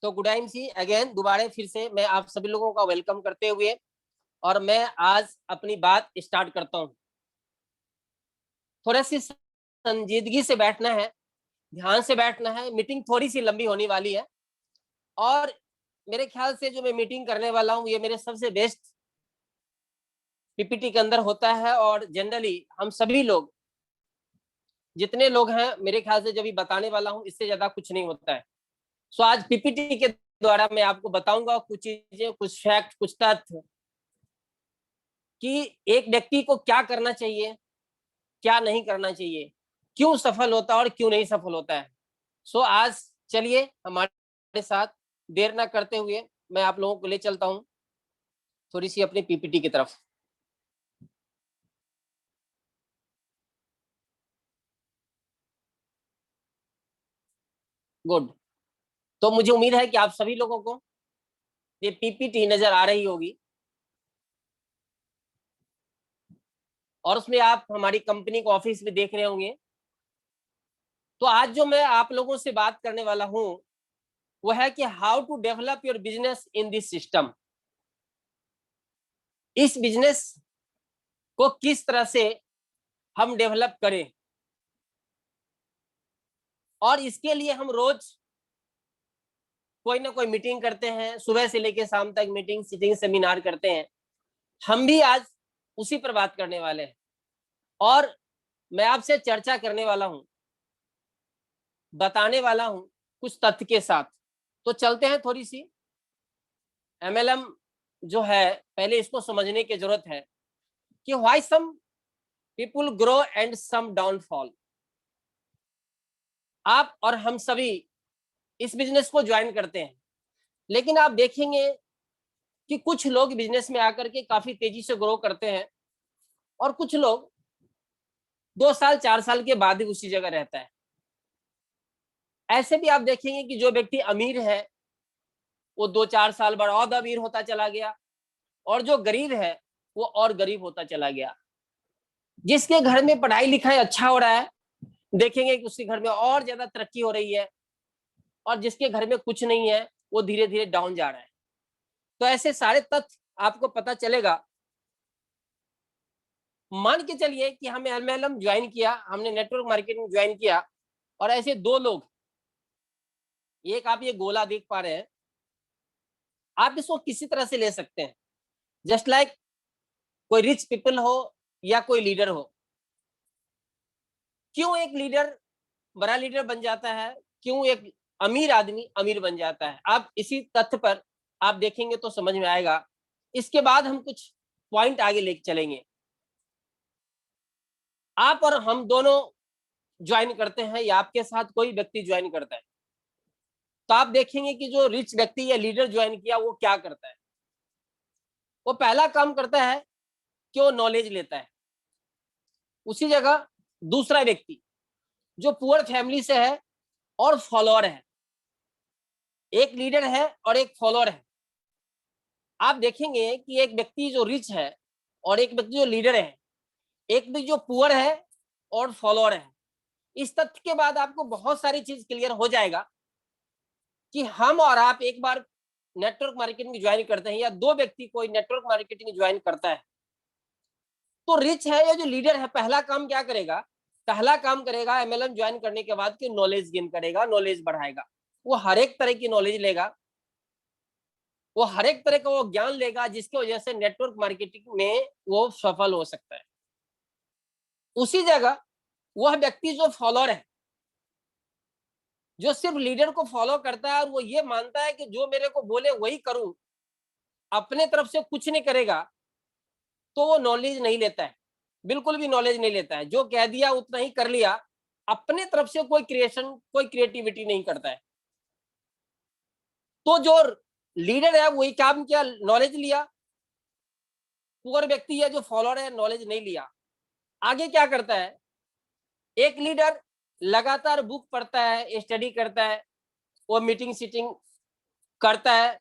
तो good time see again, दोबारा फिर से मैं आप सभी लोगों का वेलकम करते हुए और मैं आज अपनी बात स्टार्ट करता हूँ। थोड़ा सी संजीदगी से बैठना है, ध्यान से बैठना है। मीटिंग थोड़ी सी लंबी होने वाली है और मेरे ख्याल से जो मैं मीटिंग करने वाला हूँ ये मेरे सबसे बेस्ट पीपीटी के अंदर होता है और जनरली हम सभी लोग जितने लोग हैं मेरे ख्याल से जो भी बताने वाला हूँ इससे ज्यादा कुछ नहीं होता है। सो आज पीपीटी के द्वारा मैं आपको बताऊंगा कुछ चीजें, कुछ फैक्ट, कुछ तथ्य कि एक व्यक्ति को क्या करना चाहिए, क्या नहीं करना चाहिए, क्यों सफल होता है और क्यों नहीं सफल होता है। सो आज चलिए हमारे साथ देर ना करते हुए मैं आप लोगों को ले चलता हूं थोड़ी सी अपनी पीपीटी की तरफ। गुड। तो मुझे उम्मीद है कि आप सभी लोगों को ये पीपीटी नजर आ रही होगी और उसमें आप हमारी कंपनी का ऑफिस भी देख रहे होंगे। तो आज जो मैं आप लोगों से बात करने वाला हूं वो है कि how to develop your business in this system. इस बिजनेस को किस तरह से हम डेवलप करें और इसके लिए हम रोज कोई ना कोई मीटिंग करते हैं, सुबह से लेकर शाम तक मीटिंग, सीटिंग, सेमिनार करते हैं। हम भी आज उसी पर बात करने वाले हैं और मैं आपसे चर्चा करने वाला हूं, बताने वाला हूं कुछ तथ्य के साथ। तो चलते हैं, थोड़ी सी एमएलएम जो है पहले इसको समझने की जरूरत है कि why some people grow and some downfall. आप और हम सभी इस बिजनेस को ज्वाइन करते हैं, लेकिन आप देखेंगे कि कुछ लोग बिजनेस में आकर के काफी तेजी से ग्रो करते हैं और कुछ लोग 2 साल 4 साल के बाद ही उसी जगह रहता है। ऐसे भी आप देखेंगे कि जो व्यक्ति अमीर है वो 2-4 साल बाद और अमीर होता चला गया और जो गरीब है वो और गरीब होता चला गया। जिसके घर में पढ़ाई लिखाई अच्छा हो रहा है देखेंगे कि उसके घर में और ज्यादा तरक्की हो रही है और जिसके घर में कुछ नहीं है वो धीरे धीरे डाउन जा रहा है। तो ऐसे सारे तथ्य आपको पता चलेगा। मान के चलिए कि हमें एमएलएम ज्वाइन किया, हमने नेटवर्क मार्केटिंग ज्वाइन किया और ऐसे दो लोग, एक आप ये गोला देख पा रहे हैं, आप इसको किसी तरह से ले सकते हैं। जस्ट लाइक कोई रिच पीपल हो या कोई लीडर हो। क्यों एक लीडर बड़ा लीडर बन जाता है, क्यों एक अमीर आदमी अमीर बन जाता है, आप इसी तथ्य पर आप देखेंगे तो समझ में आएगा। इसके बाद हम कुछ पॉइंट आगे लेके चलेंगे। आप और हम दोनों ज्वाइन करते हैं या आपके साथ कोई व्यक्ति ज्वाइन करता है तो आप देखेंगे कि जो रिच व्यक्ति या लीडर ज्वाइन किया वो क्या करता है। वो पहला काम करता है कि वो नॉलेज लेता है। उसी जगह दूसरा व्यक्ति जो पुअर फैमिली से है और फॉलोअर है, एक लीडर है और एक फॉलोअर है। आप देखेंगे कि एक व्यक्ति जो रिच है और एक व्यक्ति जो लीडर है, एक व्यक्ति जो पुअर है और फॉलोअर है। इस तथ्य के बाद आपको बहुत सारी चीज क्लियर हो जाएगा कि हम और आप एक बार नेटवर्क मार्केटिंग ज्वाइन करते हैं या दो व्यक्ति कोई नेटवर्क मार्केटिंग ज्वाइन करता है तो रिच है या जो लीडर है पहला काम क्या करेगा, पहला काम करेगा एमएलएम ज्वाइन करने के बाद कि नॉलेज गेन करेगा, नॉलेज बढ़ाएगा। वो हर एक तरह की नॉलेज लेगा, वो हर एक तरह का वो ज्ञान लेगा जिसकी वजह से नेटवर्क मार्केटिंग में वो सफल हो सकता है। उसी जगह वह व्यक्ति जो फॉलोअर है, जो सिर्फ लीडर को फॉलो करता है और वो ये मानता है कि जो मेरे को बोले वही करूं, अपने तरफ से कुछ नहीं करेगा, तो वो नॉलेज नहीं लेता है, बिल्कुल भी नॉलेज नहीं लेता है। जो कह दिया उतना ही कर लिया, अपने तरफ से कोई क्रिएशन, कोई क्रिएटिविटी नहीं करता है। तो जो लीडर है वही काम किया, नॉलेज लिया। पुअर व्यक्ति है जो फॉलोअर है, नॉलेज नहीं लिया। आगे क्या करता है, एक लीडर लगातार बुक पढ़ता है, स्टडी करता है, वो मीटिंग सीटिंग करता है,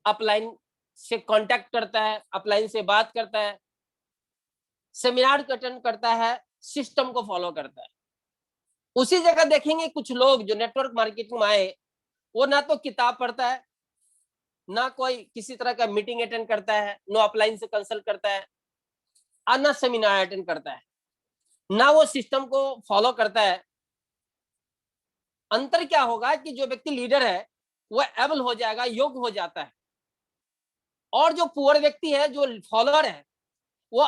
अपलाइन से कांटेक्ट करता है, अपलाइन से बात करता है, सेमिनार को अटेंड करता है, सिस्टम को फॉलो करता है। उसी जगह देखेंगे कुछ लोग जो नेटवर्क मार्केटिंग में आए, वो ना तो किताब पढ़ता है, ना कोई किसी तरह का मीटिंग अटेंड करता है, नो अपलाइन से कंसल्ट करता है, और ना सेमिनार अटेंड करता है, ना वो सिस्टम को फॉलो करता है। अंतर क्या होगा कि जो व्यक्ति लीडर है वो एबल हो जाएगा, योग्य हो जाता है, और जो पुअर व्यक्ति है, जो फॉलोअर है, वो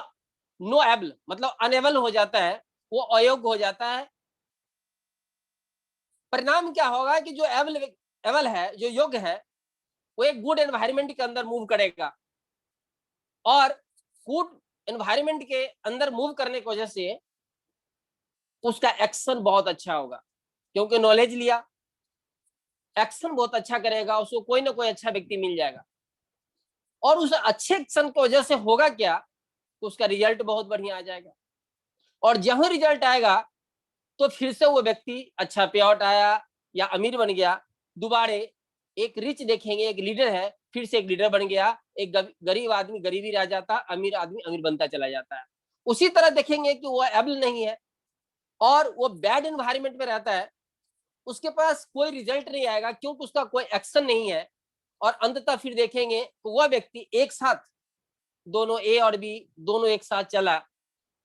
नो एबल मतलब अनेबल हो जाता है, वो अयोग्य हो जाता है। परिणाम क्या होगा कि जो एबल है, जो योग्य है, वो एक गुड एनवायरनमेंट के अंदर मूव करेगा, और गुड एनवायरनमेंट के अंदर मूव करने की वजह से उसका एक्शन बहुत अच्छा होगा, क्योंकि नॉलेज लिया, एक्शन बहुत अच्छा करेगा, उसको कोई ना कोई अच्छा व्यक्ति मिल जाएगा, और उस अच्छे एक्शन की वजह से होगा क्या, तो उसका रिजल्ट बहुत बढ़िया आ जाएगा, और जब रिजल्ट आएगा तो फिर से वो व्यक्ति अच्छा पे आउट आया या अमीर बन गया, दोबारे एक रिच देखेंगे, एक लीडर है, फिर से एक लीडर बन गया, एक गरीब आदमी गरीबी रह जाता, अमीर आदमी अमीर बनता चला जाता है। उसी तरह देखेंगे कि वो एबल नहीं है और वो बैड एनवायरनमेंट में रहता है, उसके पास कोई रिजल्ट नहीं आएगा, क्योंकि उसका कोई एक्शन नहीं है, और अंततः फिर देखेंगे तो वह व्यक्ति एक साथ दोनों ए और बी दोनों एक साथ चला,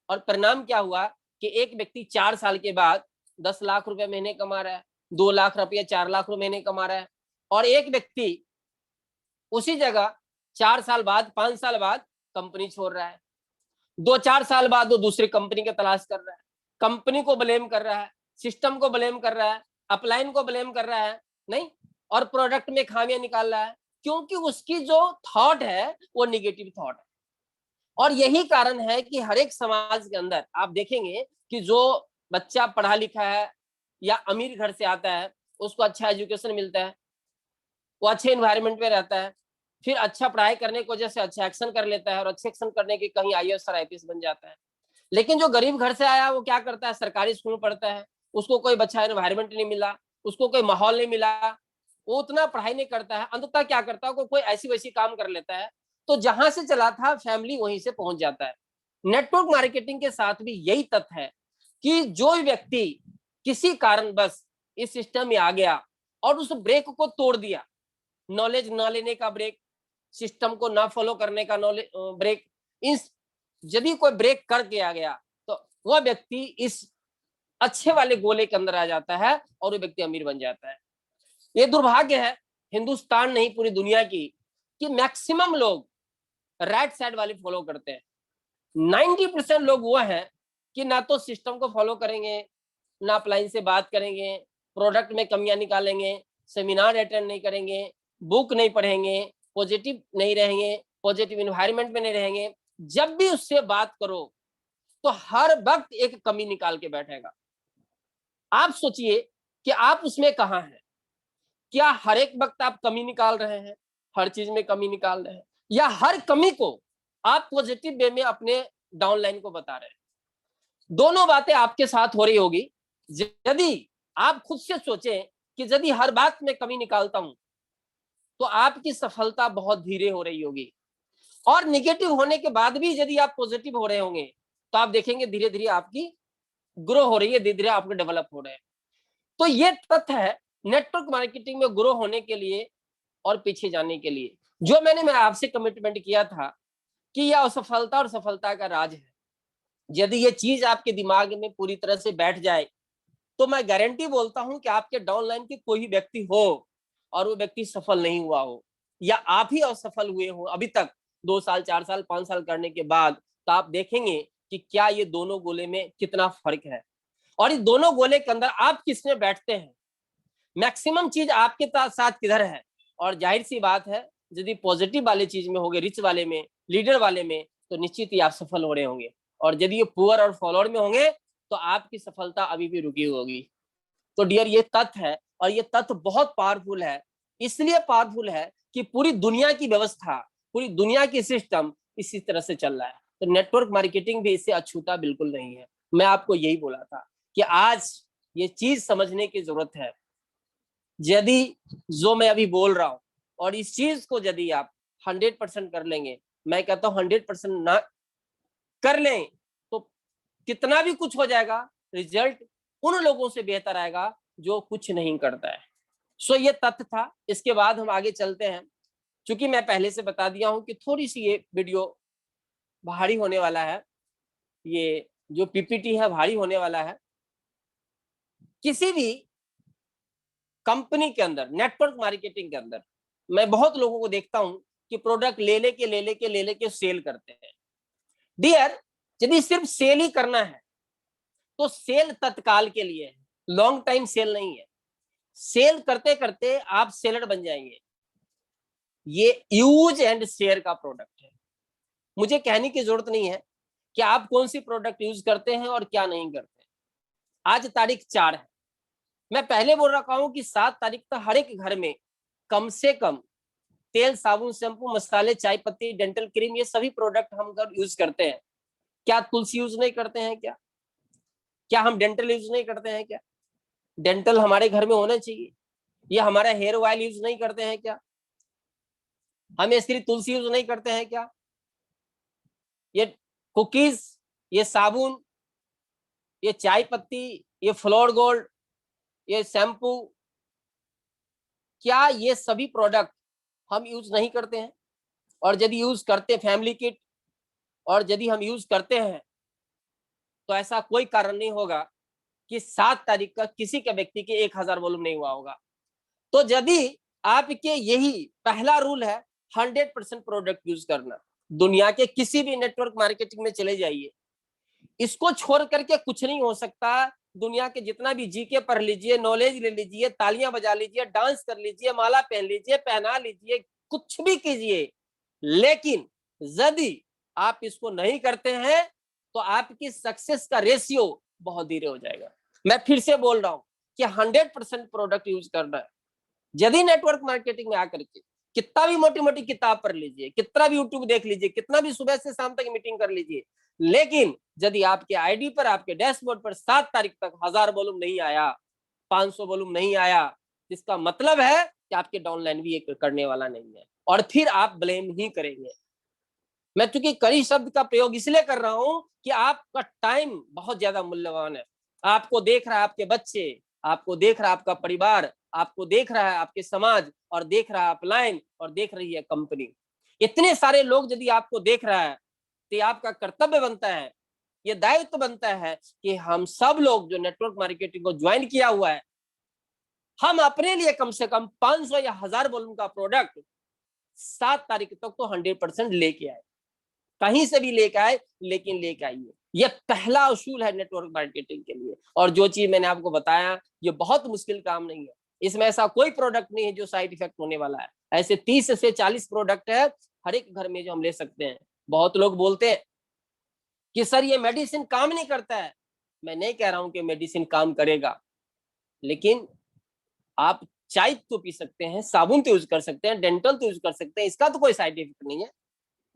और परिणाम क्या हुआ कि एक व्यक्ति 4 साल के बाद 10 लाख रुपए महीने कमा रहा है, 2 लाख रुपए 4 लाख रुपए महीने कमा रहा है, और एक व्यक्ति उसी जगह 4 साल बाद 5 साल बाद कंपनी छोड़ रहा है, 2-4 साल बाद वो दूसरी कंपनी की तलाश कर रहा है, कंपनी को ब्लेम कर रहा है, सिस्टम को ब्लेम कर रहा है, अपलाइन को ब्लेम कर रहा है, नहीं, और प्रोडक्ट में खामियां निकाल रहा है, क्योंकि उसकी जो थॉट है वो निगेटिव थॉट है। और यही कारण है कि हर एक समाज के अंदर आप देखेंगे कि जो बच्चा पढ़ा लिखा है या अमीर घर से आता है, उसको अच्छा एजुकेशन मिलता है, वो अच्छे एनवायरनमेंट में रहता है, फिर अच्छा पढ़ाई करने की वजह से अच्छा एक्शन कर लेता है, और अच्छे एक्शन करने के कहीं आईएएस और आईपीएस बन जाता है। लेकिन जो गरीब घर से आया वो क्या करता है, सरकारी स्कूल में पढ़ता है, उसको कोई अच्छा एनवायरनमेंट नहीं मिला, उसको कोई माहौल नहीं मिला, वो उतना पढ़ाई नहीं करता है, अंततः क्या करता है, कोई ऐसी वैसी काम कर लेता है, तो जहां से चला था फैमिली वहीं से पहुंच जाता है। नेटवर्क मार्केटिंग के साथ भी यही तथ्य है कि जो व्यक्ति किसी कारण बस इस सिस्टम में आ गया और उस ब्रेक को तोड़ दिया, नॉलेज ना लेने का ब्रेक, सिस्टम को ना फॉलो करने का नॉलेज ब्रेक, इस यदि कोई ब्रेक करके आ गया तो वह व्यक्ति इस अच्छे वाले गोले के अंदर आ जाता है और वो व्यक्ति अमीर बन जाता है। ये दुर्भाग्य है हिंदुस्तान नहीं पूरी दुनिया की कि मैक्सिमम लोग राइट साइड वाले फॉलो करते हैं। 90% लोग वो हैं कि ना तो सिस्टम को फॉलो करेंगे, ना अपलाइन से बात करेंगे, प्रोडक्ट में कमियां निकालेंगे, सेमिनार अटेंड नहीं करेंगे, बुक नहीं पढ़ेंगे, पॉजिटिव नहीं रहेंगे, पॉजिटिव इन्वायरमेंट में नहीं रहेंगे। जब भी उससे बात करो तो हर वक्त एक कमी निकाल के बैठेगा। आप सोचिए कि आप उसमें कहां हैं, क्या हर एक वक्त आप कमी निकाल रहे हैं, हर चीज में कमी निकाल रहे हैं, या हर कमी को आप पॉजिटिव वे में अपने डाउनलाइन को बता रहे हैं? दोनों बातें आपके साथ हो रही होगी। यदि आप खुद से सोचें कि यदि हर बात में कमी निकालता हूं तो आपकी सफलता बहुत धीरे हो रही होगी, और निगेटिव होने के बाद भी यदि आप पॉजिटिव हो रहे होंगे तो आप देखेंगे धीरे धीरे आपकी ग्रो हो रही है, धीरे धीरे आपके डेवलप हो रहे हैं। तो ये तथ्य है नेटवर्क मार्केटिंग में ग्रो होने के लिए और पीछे जाने के लिए, जो मैं आपसे कमिटमेंट किया था कि यह असफलता और सफलता का राज है। यदि ये चीज आपके दिमाग में पूरी तरह से बैठ जाए तो मैं गारंटी बोलता हूं कि आपके डाउनलाइन के कोई व्यक्ति हो और वो व्यक्ति सफल नहीं हुआ हो, या आप ही असफल हुए हो अभी तक 2 साल 4 साल 5 साल करने के बाद, तो आप देखेंगे कि क्या ये दोनों गोले में कितना फर्क है, और इस दोनों गोले के अंदर आप किसमें बैठते हैं, मैक्सिमम चीज आपके साथ किधर है। और जाहिर सी बात है यदि पॉजिटिव वाले चीज में होंगे, रिच वाले में, लीडर वाले में, तो निश्चित ही आप सफल हो रहे होंगे, और यदि ये पुअर और फॉलोअर में होंगे तो आपकी सफलता अभी भी रुकी होगी। तो डियर ये तथ्य है, और ये तथ्य बहुत पावरफुल है, इसलिए पावरफुल है कि पूरी दुनिया की व्यवस्था, पूरी दुनिया की सिस्टम इसी तरह से चल रहा है। तो नेटवर्क मार्केटिंग भी इससे अछूता बिल्कुल नहीं है। मैं आपको यही बोला था कि आज ये चीज समझने की जरूरत है। यदि जो मैं अभी बोल रहा हूं और इस चीज को यदि आप 100% कर लेंगे, मैं कहता हूं 100% ना कर लें तो कितना भी कुछ हो जाएगा, रिजल्ट उन लोगों से बेहतर आएगा जो कुछ नहीं करता है। सो ये तथ्य था। इसके बाद हम आगे चलते हैं चूंकि मैं पहले से बता दिया हूं कि थोड़ी सी ये वीडियो भारी होने वाला है, ये जो पीपीटी है भारी होने वाला है। किसी भी कंपनी के अंदर, नेटवर्क मार्केटिंग के अंदर, मैं बहुत लोगों को देखता हूं कि प्रोडक्ट ले लेके सेल करते हैं। डियर, यदि सिर्फ सेल ही करना है तो सेल तत्काल के लिए है, लॉन्ग टाइम सेल नहीं है। सेल करते करते आप सेलर बन जाएंगे। ये यूज एंड शेयर का प्रोडक्ट है। मुझे कहने की जरूरत नहीं है कि आप कौन सी प्रोडक्ट यूज करते हैं और क्या नहीं करते हैं। आज तारीख 4 है, मैं पहले बोल रखा हूं कि 7 तारीख तक हर एक घर में कम से कम तेल, साबुन, शैम्पू, मसाले, चाय पत्ती, डेंटल क्रीम, ये सभी प्रोडक्ट हम घर यूज करते हैं। क्या तुलसी यूज नहीं करते हैं? क्या हम डेंटल यूज नहीं करते हैं? क्या डेंटल हमारे घर में होना चाहिए? ये हमारा हेयर ऑयल यूज नहीं करते हैं? क्या हम स्त्री तुलसी यूज नहीं करते हैं? क्या ये कुकीज, ये साबुन, ये चाय पत्ती, ये फ्लोर गोल्ड, ये शैम्पू, क्या ये सभी प्रोडक्ट हम यूज नहीं करते हैं? और यदि यूज करते, फैमिली किट, और यदि हम यूज करते हैं तो ऐसा कोई कारण नहीं होगा कि 7 तारीख का किसी के व्यक्ति के 1000 वॉल्यूम नहीं हुआ होगा। तो यदि आपके यही पहला रूल है 100% प्रोडक्ट यूज करना, दुनिया के किसी भी नेटवर्क मार्केटिंग में चले जाइए, इसको छोड़ करके कुछ नहीं हो सकता। दुनिया के जितना भी जीके पढ़ लीजिए, नॉलेज ले लीजिए, तालियां बजा लीजिए, डांस कर लीजिए, माला पहन लीजिए, पहना लीजिए, कुछ भी कीजिए, लेकिन यदि आप इसको नहीं करते हैं तो आपकी सक्सेस का रेशियो बहुत धीरे हो जाएगा। मैं फिर से बोल रहा हूं कि 100% प्रोडक्ट यूज करना है। यदि नेटवर्क मार्केटिंग में आकर के कितना भी मोटी मोटी किताब पढ़ लीजिए, कितना भी यूट्यूब देख लीजिए, कितना भी सुबह से शाम तक मीटिंग कर लीजिए, लेकिन यदि आपके आईडी पर, आपके डैशबोर्ड पर 7 तारीख तक 1000 वॉल्यूम नहीं आया, 500 वॉल्यूम नहीं आया, इसका मतलब है कि आपके डाउनलाइन भी ये करने वाला नहीं है, और फिर आप ब्लेम ही करेंगे। मैं चूंकि कड़ी शब्द का प्रयोग इसलिए कर रहा हूं कि आपका टाइम बहुत ज्यादा मूल्यवान है। आपको देख रहा है आपके बच्चे, आपको देख रहा है आपका परिवार, आपको देख रहा है आपके समाज, और देख रहा है अपलाइन, और देख रही है कंपनी। इतने सारे लोग यदि आपको देख रहा है तो आपका कर्तव्य बनता है, ये दायित्व बनता है कि हम सब लोग जो नेटवर्क मार्केटिंग को ज्वाइन किया हुआ है, हम अपने लिए कम से कम 500 या 1000 वॉल्यूम का प्रोडक्ट 7 तारीख तक तो 100% लेके आए। कहीं से भी लेके आए, लेकिन लेके आइए। ये पहला उसूल है नेटवर्क मार्केटिंग के लिए। और जो चीज मैंने आपको बताया, ये बहुत मुश्किल काम नहीं है। इसमें ऐसा कोई प्रोडक्ट नहीं है जो साइड इफेक्ट होने वाला है। ऐसे 30 से 40 प्रोडक्ट है हर एक घर में जो हम ले सकते हैं। बहुत लोग बोलते हैं कि सर ये मेडिसिन काम नहीं करता है। मैं नहीं कह रहा हूं कि मेडिसिन काम करेगा, लेकिन आप चाय तो पी सकते हैं, साबुन तो यूज कर सकते हैं, डेंटल तो यूज कर सकते हैं, इसका तो कोई साइड इफेक्ट नहीं है,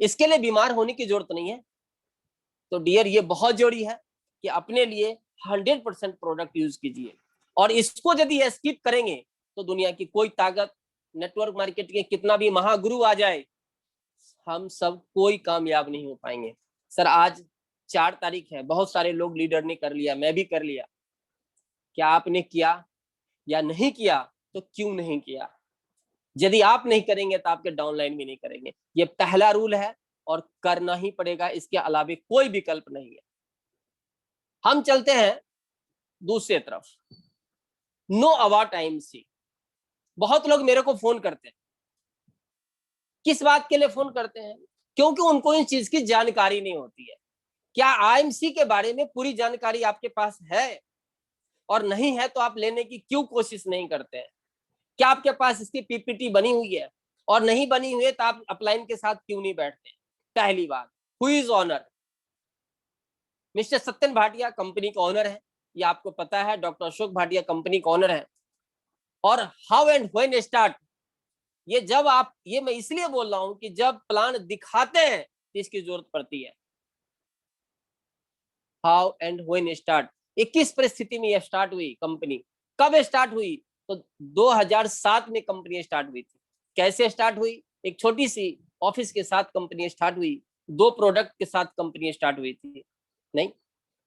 इसके लिए बीमार होने की जरूरत नहीं है। तो डियर, ये बहुत जरूरी है कि अपने लिए 100% प्रोडक्ट यूज कीजिए, और इसको यदि स्किप करेंगे तो दुनिया की कोई ताकत, नेटवर्क मार्केटिंग के कितना भी महागुरु आ जाए, हम सब कोई कामयाब नहीं हो पाएंगे। सर आज 4 तारीख है, बहुत सारे लोग लीडर ने कर लिया, मैं भी कर लिया। क्या आपने किया या नहीं किया? तो क्यों नहीं किया? यदि आप नहीं करेंगे तो आपके डाउनलाइन भी नहीं करेंगे। ये पहला रूल है और करना ही पड़ेगा, इसके अलावा कोई विकल्प नहीं है। हम चलते हैं दूसरी तरफ। Know about IMC. बहुत लोग मेरे को फोन करते हैं। किस बात के लिए फोन करते हैं? क्योंकि उनको इस चीज की जानकारी नहीं होती है। क्या आईएमसी के बारे में पूरी जानकारी आपके पास है? और नहीं है तो आप लेने की क्यों कोशिश नहीं करते हैं? क्या आपके पास इसकी पीपीटी बनी हुई है? और नहीं बनी हुई है तो आप अपलाइन के साथ क्यों नहीं बैठते? पहली बात, who is owner? Mister Satyan Bhatia company का ऑनर है, ये आपको पता है। डॉक्टर अशोक भाटिया कंपनी का ऑनर है। और हाउ एंड व्हेन स्टार्ट, ये जब आप, ये मैं इसलिए बोल रहा हूं कि जब प्लान दिखाते हैं तो इसकी जरूरत पड़ती है। हाउ एंड व्हेन स्टार्ट, ये किस परिस्थिति में ये स्टार्ट हुई कंपनी? कब स्टार्ट हुई? तो 2007 में कंपनी स्टार्ट हुई थी। कैसे स्टार्ट हुई? एक छोटी सी ऑफिस के साथ कंपनी स्टार्ट हुई, 2 प्रोडक्ट के साथ कंपनी स्टार्ट हुई थी। नहीं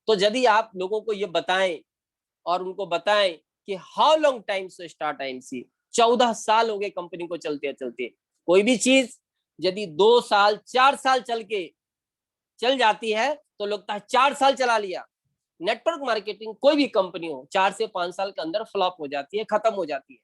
तो यदि आप लोगों को ये बताएं और उनको बताएं कि हाउ लॉन्ग टाइम से स्टार्ट आईएमसी, 14 साल हो गए कंपनी को चलते चलते, कोई भी चीज यदि 2 साल 4 साल चल जाती है तो लगता है 4 साल चला लिया। नेटवर्क मार्केटिंग कोई भी कंपनी हो 4 से 5 साल के अंदर फ्लॉप हो जाती है, खत्म हो जाती है।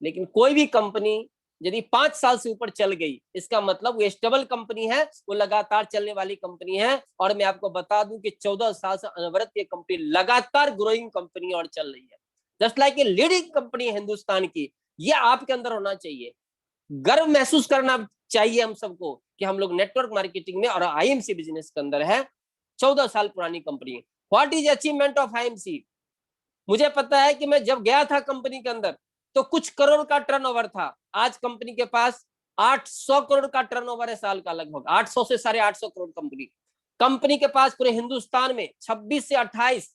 लेकिन कोई भी कंपनी यदि 5 साल से ऊपर चल गई, इसका मतलब वो स्टेबल कंपनी है, वो लगातार चलने वाली कंपनी है। और मैं आपको बता दूं कि 14 साल से अनवरत ये कंपनी लगातार ग्रोइंग कंपनी और चल रही है। जस्ट लाइक ये लीडिंग कंपनी है हिंदुस्तान की, ये आपके अंदर होना चाहिए। गर्व महसूस करना चाहिए हम सबको कि हम लोग नेटवर्क मार्केटिंग में और आईएमसी बिजनेस के अंदर है। 14 साल पुरानी company. What is achievement of IMC? मुझे पता है कि मैं जब गया था कंपनी के अंदर तो कुछ करोड़ का टर्नओवर था। आज कंपनी के पास 800 करोड़ का टर्नओवर है साल का, लगभग 800 से 850 करोड़ कंपनी के पास पूरे हिंदुस्तान में 26 से 28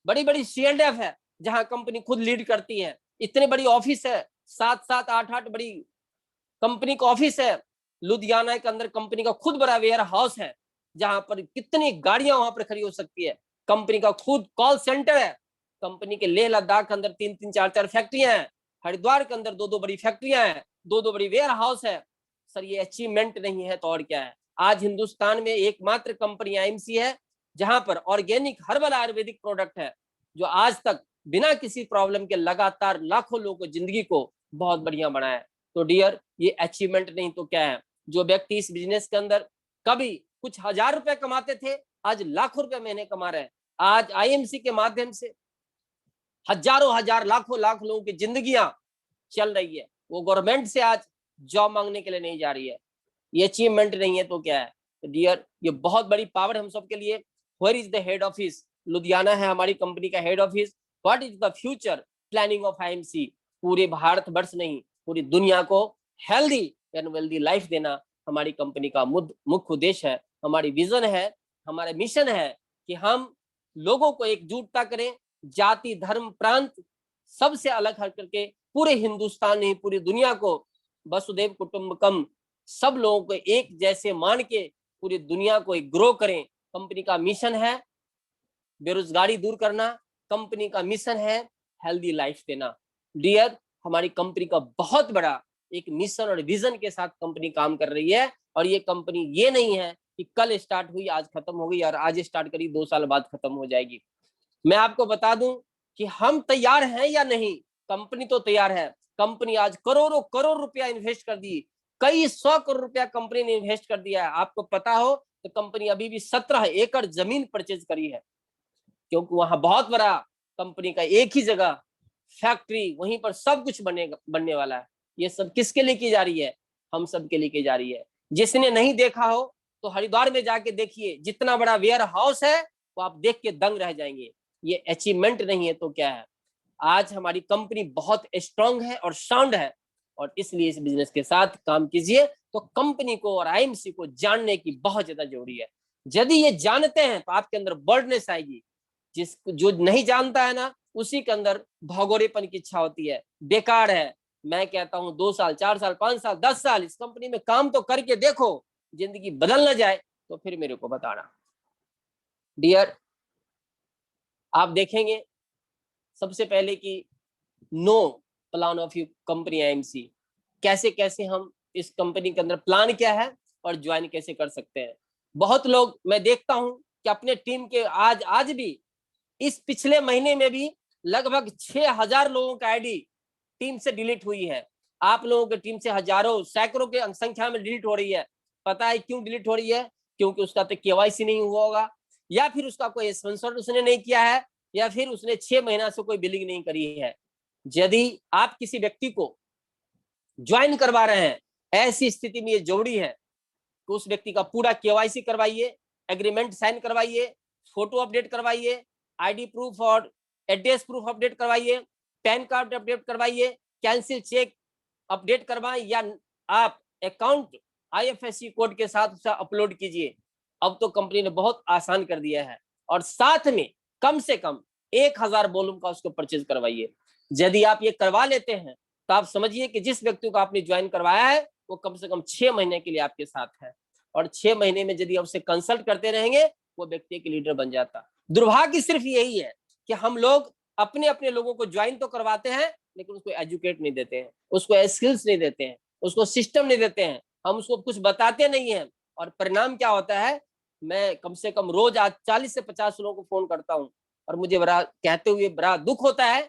बड़ी बड़ी C&F है, जहां कंपनी खुद लीड करती है। इतनी बड़ी ऑफिस है, 7-7 8-8 बड़ी कंपनी का ऑफिस है। लुधियाना के अंदर कंपनी का खुद बड़ा वेयर हाउस है, जहां पर कितनी गाड़ियां वहां पर खड़ी हो सकती है। कंपनी का खुद कॉल सेंटर है। कंपनी के लेह लद्दाख के अंदर 3-3 4-4 फैक्ट्रियां हैं। हरिद्वार के अंदर 2-2 बड़ी फैक्ट्रियां हैं, 2-2 बड़ी वेयर हाउस है। सर ये अचीवमेंट नहीं है तो और क्या है? आज हिंदुस्तान में एकमात्र कंपनी आईएमसी है जहां पर ऑर्गेनिक हर्बल आयुर्वेदिक प्रोडक्ट है, जो आज तक बिना किसी प्रॉब्लम के लगातार लाखों लोगों को जिंदगी को बहुत बढ़िया बनाया है। तो डियर, ये अचीवमेंट नहीं तो क्या है? जो व्यक्ति इस बिजनेस के अंदर कभी कुछ 1000 रुपए कमाते थे, आज लाखों रुपए महीने कमा रहे हैं। आज आईएमसी के माध्यम से हजारों हजार लाखों लाख लोगों की जिंदगियां चल रही है। वो गवर्नमेंट से आज जॉब मांगने के लिए नहीं जा रही है। ये अचीवमेंट नहीं है तो क्या है? तो डियर, ये बहुत बड़ी पावर हम सबके लिए। Where is the head office? Ludhiana है हमारी कंपनी का head office. What is the future planning of IMC? पूरे भारत वर्ष नहीं, पूरी दुनिया को हेल्दी एंड वेल्दी लाइफ देना हमारी कंपनी का मुख्य उद्देश्य है। हमारी विजन है, हमारा मिशन है कि हम लोगों को एकजुटता करें, जाति धर्म प्रांत सबसे अलग हट करके पूरे हिंदुस्तान नहीं पूरी दुनिया को वसुधैव कुटुंबकम सब लोगों को एक जैसे मान के पूरी दुनिया को एक ग्रो करें। कंपनी का मिशन है बेरोजगारी दूर करना, कंपनी का मिशन है हेल्दी लाइफ देना। डियर, हमारी कंपनी का बहुत बड़ा एक मिशन और विजन के साथ कंपनी काम कर रही है। और ये कंपनी ये नहीं है कि कल स्टार्ट हुई आज खत्म हो गई और आज स्टार्ट करी 2 साल बाद खत्म हो जाएगी। मैं आपको बता दूं कि हम तैयार हैं या नहीं। कंपनी तो तैयार है। कंपनी आज करोड़ों करोड़ रुपया इन्वेस्ट कर दी, कई 100 करोड़ रुपया कंपनी ने इन्वेस्ट कर दिया है। आपको पता हो तो कंपनी अभी भी 17 एकड़ जमीन परचेज करी है, क्योंकि वहां बहुत बड़ा कंपनी का एक ही जगह फैक्ट्री, वहीं पर सब कुछ बनने वाला है। ये सब किसके लिए की जा रही है? हम सब के लिए की जा रही है। जिसने नहीं देखा हो तो हरिद्वार में जाके देखिए, जितना बड़ा वेयर हाउस है वो आप देख के दंग रह जाएंगे। ये अचीवमेंट नहीं है तो क्या है? आज हमारी कंपनी बहुत स्ट्रांग है और साउंड है, और इसलिए इस बिजनेस के साथ काम कीजिए। तो कंपनी को और आईएमसी को जानने की बहुत ज्यादा जरूरी है। यदि ये जानते हैं तो आपके अंदर बोल्डनेस आएगी। जो नहीं जानता है ना, उसी के अंदर भगोरेपन की इच्छा होती है। बेकार है। मैं कहता हूं 2 साल 4 साल 5 साल 10 साल इस कंपनी में काम तो करके देखो, जिंदगी बदल ना जाए तो फिर मेरे को बताना। डियर, आप देखेंगे सबसे पहले कि know plan of you company IMC, कैसे कैसे हम इस कंपनी के अंदर प्लान क्या है और ज्वाइन कैसे कर सकते हैं। बहुत लोग मैं देखता हूं कि अपने टीम के आज भी इस पिछले महीने में भी लगभग 6000 लोगों का आईडी टीम से डिलीट हुई है। आप लोगों की टीम से हजारों सैकड़ों के संख्या में डिलीट हो रही है। पता है क्यों डिलीट हो रही है? क्योंकि उसका तो केवाईसी नहीं हुआ होगा, या फिर उसका कोई स्पॉन्सर उसने नहीं किया है, या फिर उसने 6 महीना से कोई बिलिंग नहीं करी है। यदि आप किसी व्यक्ति को ज्वाइन करवा रहे हैं, ऐसी स्थिति में ये जरूरी है कि उस व्यक्ति का पूरा केवाईसी करवाइए, एग्रीमेंट साइन करवाइए, फोटो अपडेट करवाइए, आईडी प्रूफ और एड्रेस प्रूफ अपडेट करवाइए, पैन कार्ड अपडेट करवाइए, कैंसिल चेक अपडेट करवाएं, या आप अकाउंट आईएफएससी कोड के साथ उसे अपलोड कीजिए। अब तो कंपनी ने बहुत आसान कर दिया है। और साथ में कम से कम 1000 वॉल्यूम का उसको परचेज करवाइए। यदि आप ये करवा लेते हैं तो आप समझिए कि जिस व्यक्ति को आपने ज्वाइन करवाया है वो कम से कम 6 महीने के लिए आपके साथ है, और 6 महीने में यदि आपसे कंसल्ट करते रहेंगे वो व्यक्ति के लीडर बन जाता। दुर्भाग्य सिर्फ यही है कि हम लोग अपने अपने लोगों को ज्वाइन तो करवाते हैं, लेकिन उसको एजुकेट नहीं देते हैं, उसको स्किल्स नहीं देते हैं। उसको सिस्टम नहीं देते हैं, हम उसको कुछ बताते नहीं हैं, और परिणाम क्या होता है, मैं कम से कम रोज आज 40 से 50 लोगों को फोन करता हूँ, और मुझे बड़ा कहते हुए बड़ा दुख होता है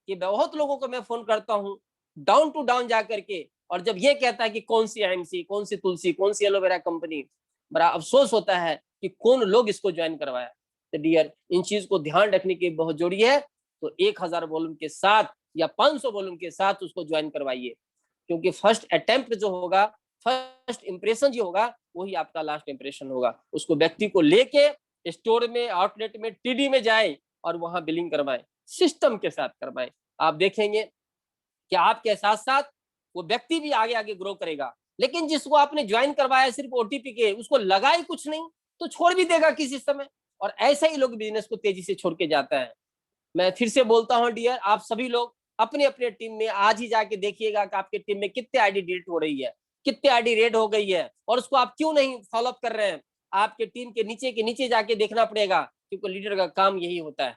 कि बहुत लोगों को मैं फोन करता हूँ डाउन टू डाउन जा करके, और जब ये कहता है कि कौन सी आईएमसी, कौन सी तुलसी, कौन सी एलोवेरा कंपनी, बड़ा अफसोस होता है कि कौन लोग इसको ज्वाइन करवाया। तो डियर, इन चीज को ध्यान रखने की बहुत जरूरी है। तो 1000 वॉल्यूम के साथ या 500 वॉल्यूम के साथ उसको ज्वाइन करवाइए, क्योंकि फर्स्ट अटेम्प्ट जो होगा, फर्स्ट इंप्रेशन जो होगा, वही आपका लास्ट इंप्रेशन होगा। उसको व्यक्ति को लेके स्टोर में, आउटलेट में, टीडी में जाए और वहां बिलिंग करवाएं, सिस्टम के साथ करवाएं। आप देखेंगे कि आपके साथ साथ वो व्यक्ति भी आगे आगे ग्रो करेगा। लेकिन जिसको आपने ज्वाइन करवाया सिर्फ ओटीपी के, उसको लगा ही कुछ नहीं, तो छोड़ भी देगा किसी समय, और ऐसे ही लोग बिजनेस को तेजी से छोड़ के जाता है। मैं फिर से बोलता हूं डियर, आप सभी लोग अपने अपने टीम में आज ही जाके देखिएगा कि आपके टीम में कितने आईडी डिलीट हो रही है, कितने आईडी रेड हो गई है, और उसको आप क्यों नहीं फॉलोअप कर रहे हैं। आपके टीम के नीचे जाके देखना पड़ेगा, क्योंकि लीडर का काम यही होता है।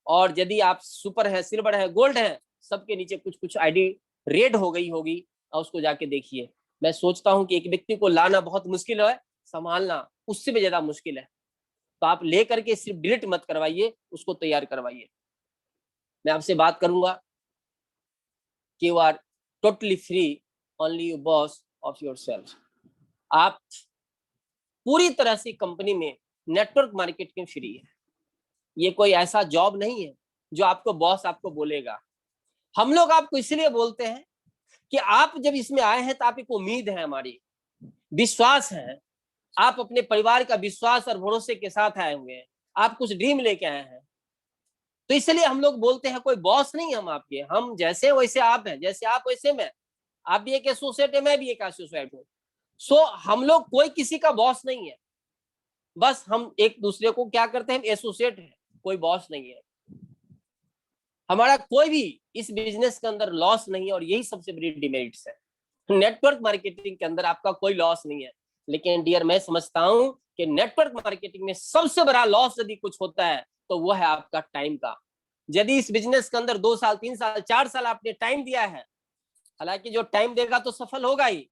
और यदि आप सुपर है, सिल्वर है, गोल्ड है, सबके नीचे कुछ कुछ आईडी रेड हो गई होगी, और उसको जाके देखिए। मैं सोचता हूं कि एक व्यक्ति को लाना बहुत मुश्किल है, संभालना उससे भी ज्यादा मुश्किल है। तो आप लेकर के सिर्फ डिलीट मत करवाइए, उसको तैयार करवाइए। मैं आपसे बात करूंगा कि you are totally free, only you boss of yourself. आप पूरी तरह से कंपनी में नेटवर्क मार्केटिंग फ्री है। ये कोई ऐसा जॉब नहीं है जो आपको बॉस आपको बोलेगा। हम लोग आपको इसलिए बोलते हैं कि आप जब इसमें आए हैं तो आप एक उम्मीद है, हमारी विश्वास है, आप अपने परिवार का विश्वास और भरोसे के साथ आए हुए हैं, आप कुछ ड्रीम लेके आए हैं। तो इसलिए हम लोग बोलते हैं कोई बॉस नहीं हम आपके, हम जैसे वैसे आप हैं, जैसे आप वैसे मैं, आप भी एक एसोसिएट है, मैं भी एक एसोसिएट हूँ। सो हम लोग कोई किसी का बॉस नहीं है, बस हम एक दूसरे को क्या करते हैं, एसोसिएट है, कोई बॉस नहीं है। हमारा कोई भी इस बिजनेस के अंदर लॉस नहीं है, और यही सबसे बड़ी डिमेरिट्स है। नेटवर्क मार्केटिंग के अंदर आपका कोई लॉस नहीं है। लेकिन डियर, मैं समझता हूं कि नेटवर्क मार्केटिंग में सबसे बड़ा लॉस यदि कुछ होता है तो वो है आपका टाइम का। यदि इस बिजनेस के अंदर 2 साल, 3 साल, 4 साल आपने टाइम दिया है, हालांकि जो टाइम देगा तो सफल होगा ही,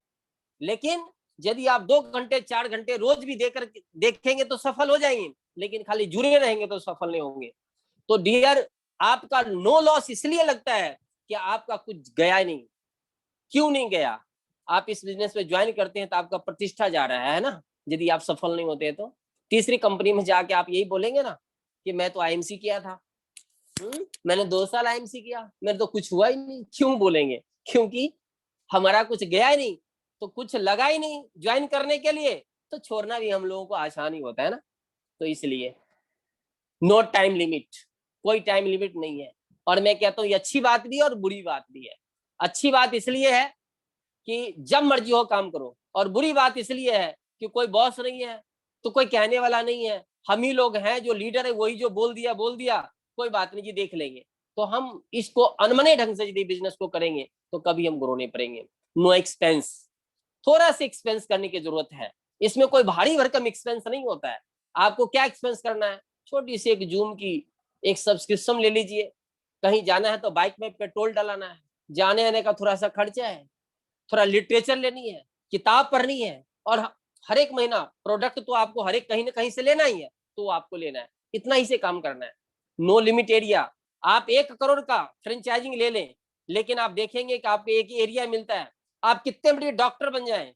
लेकिन यदि आप 2 घंटे 4 घंटे रोज भी देकर देखेंगे तो सफल हो जाएंगे, लेकिन खाली जुड़े रहेंगे तो सफल नहीं होंगे। तो डियर, आपका नो लॉस इसलिए लगता है कि आपका कुछ गया नहीं। क्यों नहीं गया? आप इस बिजनेस में ज्वाइन करते हैं तो आपका प्रतिष्ठा जा रहा है ना। यदि आप सफल नहीं होते तो तीसरी कंपनी में जाके आप यही बोलेंगे ना कि मैं तो आईएमसी किया था, मैंने 2 साल आईएमसी किया, मेरे तो कुछ हुआ ही नहीं। क्यों बोलेंगे? क्योंकि हमारा कुछ गया ही नहीं, तो कुछ लगा ही नहीं ज्वाइन करने के लिए, तो छोड़ना भी हम लोगों को आसान ही होता है ना। तो इसलिए नो टाइम लिमिट, कोई टाइम लिमिट नहीं है। और मैं कहता हूँ ये अच्छी बात भी है और बुरी बात भी है। अच्छी बात इसलिए है कि जब मर्जी हो काम करो, और बुरी बात इसलिए है कि कोई बॉस नहीं है, तो कोई कहने वाला नहीं है, हम ही लोग हैं जो लीडर है, वही जो बोल दिया, कोई बात नहीं जी, देख लेंगे। तो हम इसको अनमने ढंग से यदि बिजनेस को करेंगे तो कभी हम ग्रो नहीं करेंगे। नो एक्सपेंस, थोड़ा सा एक्सपेंस करने की जरूरत है, इसमें कोई भारी भरकम एक्सपेंस नहीं होता है। आपको क्या एक्सपेंस करना है, छोटी सी एक जूम की एक सब्सक्रिप्शन ले लीजिए, कहीं जाना है तो बाइक में पेट्रोल डलाना है, जाने आने का थोड़ा सा खर्चा है, थोड़ा लिटरेचर लेनी है, किताब पढ़नी है, और हर एक महीना प्रोडक्ट तो आपको हर एक कहीं ना कहीं से लेना ही है, तो आपको लेना है, इतना ही से काम करना है। नो लिमिट एरिया, आप 1 करोड़ का फ्रेंचाइजिंग ले लें, लेकिन आप देखेंगे कि आपको एक ही एरिया मिलता है। आप कितने बड़े डॉक्टर बन जाएं,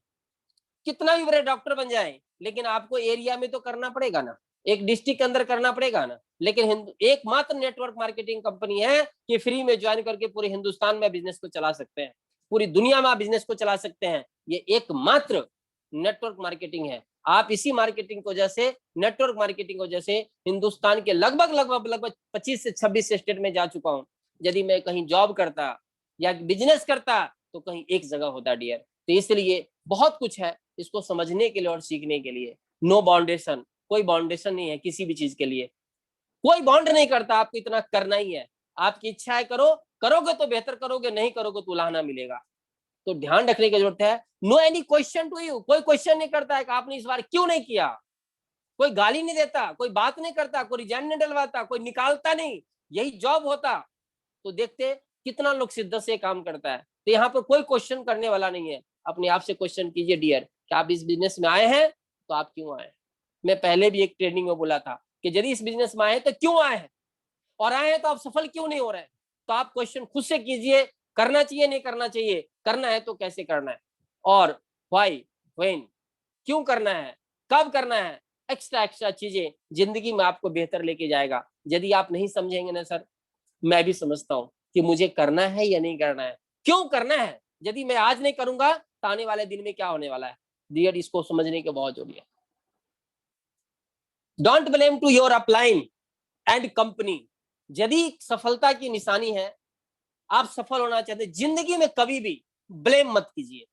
कितना भी बड़े डॉक्टर बन जाएं, लेकिन आपको एरिया में तो करना पड़ेगा ना, एक डिस्ट्रिक्ट के अंदर करना पड़ेगा ना। लेकिन एकमात्र नेटवर्क मार्केटिंग कंपनी है कि फ्री में ज्वाइन करके पूरे हिंदुस्तान में बिजनेस को चला सकते हैं, पूरी दुनिया में आप बिजनेस को चला सकते हैं। ये एकमात्र नेटवर्क मार्केटिंग है। आप इसी मार्केटिंग को जैसे, नेटवर्क मार्केटिंग को जैसे हिंदुस्तान के लगभग लगभग लगभग 25 से 26 स्टेट में जा चुका हूं। यदि मैं कहीं जॉब करता या बिजनेस करता तो कहीं एक जगह होता डियर। तो इसलिए बहुत कुछ है इसको समझने के लिए और सीखने के लिए। नो बाउंडेशन, कोई बाउंडेशन नहीं है किसी भी चीज के लिए, कोई बाउंड नहीं करता, आपको इतना करना ही है। आपकी इच्छा है करो, करोगे तो बेहतर करोगे, नहीं करोगे तो उलाहना मिलेगा। तो ध्यान रखने की जरूरत है। No any question to you, कोई क्वेश्चन नहीं करता है कि आपने इस बार क्यों नहीं किया, कोई गाली नहीं देता, कोई बात नहीं करता, कोई रिजाइन नहीं डलवाता, कोई निकालता नहीं। यही जॉब होता तो देखते कितना लोग शिद्दत से काम करता है। तो यहाँ पर कोई क्वेश्चन करने वाला नहीं है। अपने आप से क्वेश्चन कीजिए डियर, क्या आप इस बिजनेस में आए हैं? तो आप क्यों आए? मैं पहले भी एक ट्रेनिंग में बोला था कि यदि इस बिजनेस में आए हैं तो क्यों आए हैं, और आए हैं तो आप सफल क्यों नहीं हो रहे हैं? तो आप क्वेश्चन खुद से कीजिए, करना चाहिए नहीं करना चाहिए, करना है तो कैसे करना है, और व्हाई, व्हेन, क्यों करना है, कब करना है, एक्स्ट्रा एक्स्ट्रा चीजें जिंदगी में आपको बेहतर लेके जाएगा। यदि आप नहीं समझेंगे ना सर, मैं भी समझता हूँ कि मुझे करना है या नहीं करना है, क्यों करना है, यदि मैं आज नहीं करूंगा तो आने वाले दिन में क्या होने वाला है। डियर, इसको समझने के बहुत जरूरी है। Don't blame to your upline and company. यदि सफलता की निशानी है, आप सफल होना चाहते हैं जिंदगी में, कभी भी ब्लेम मत कीजिए,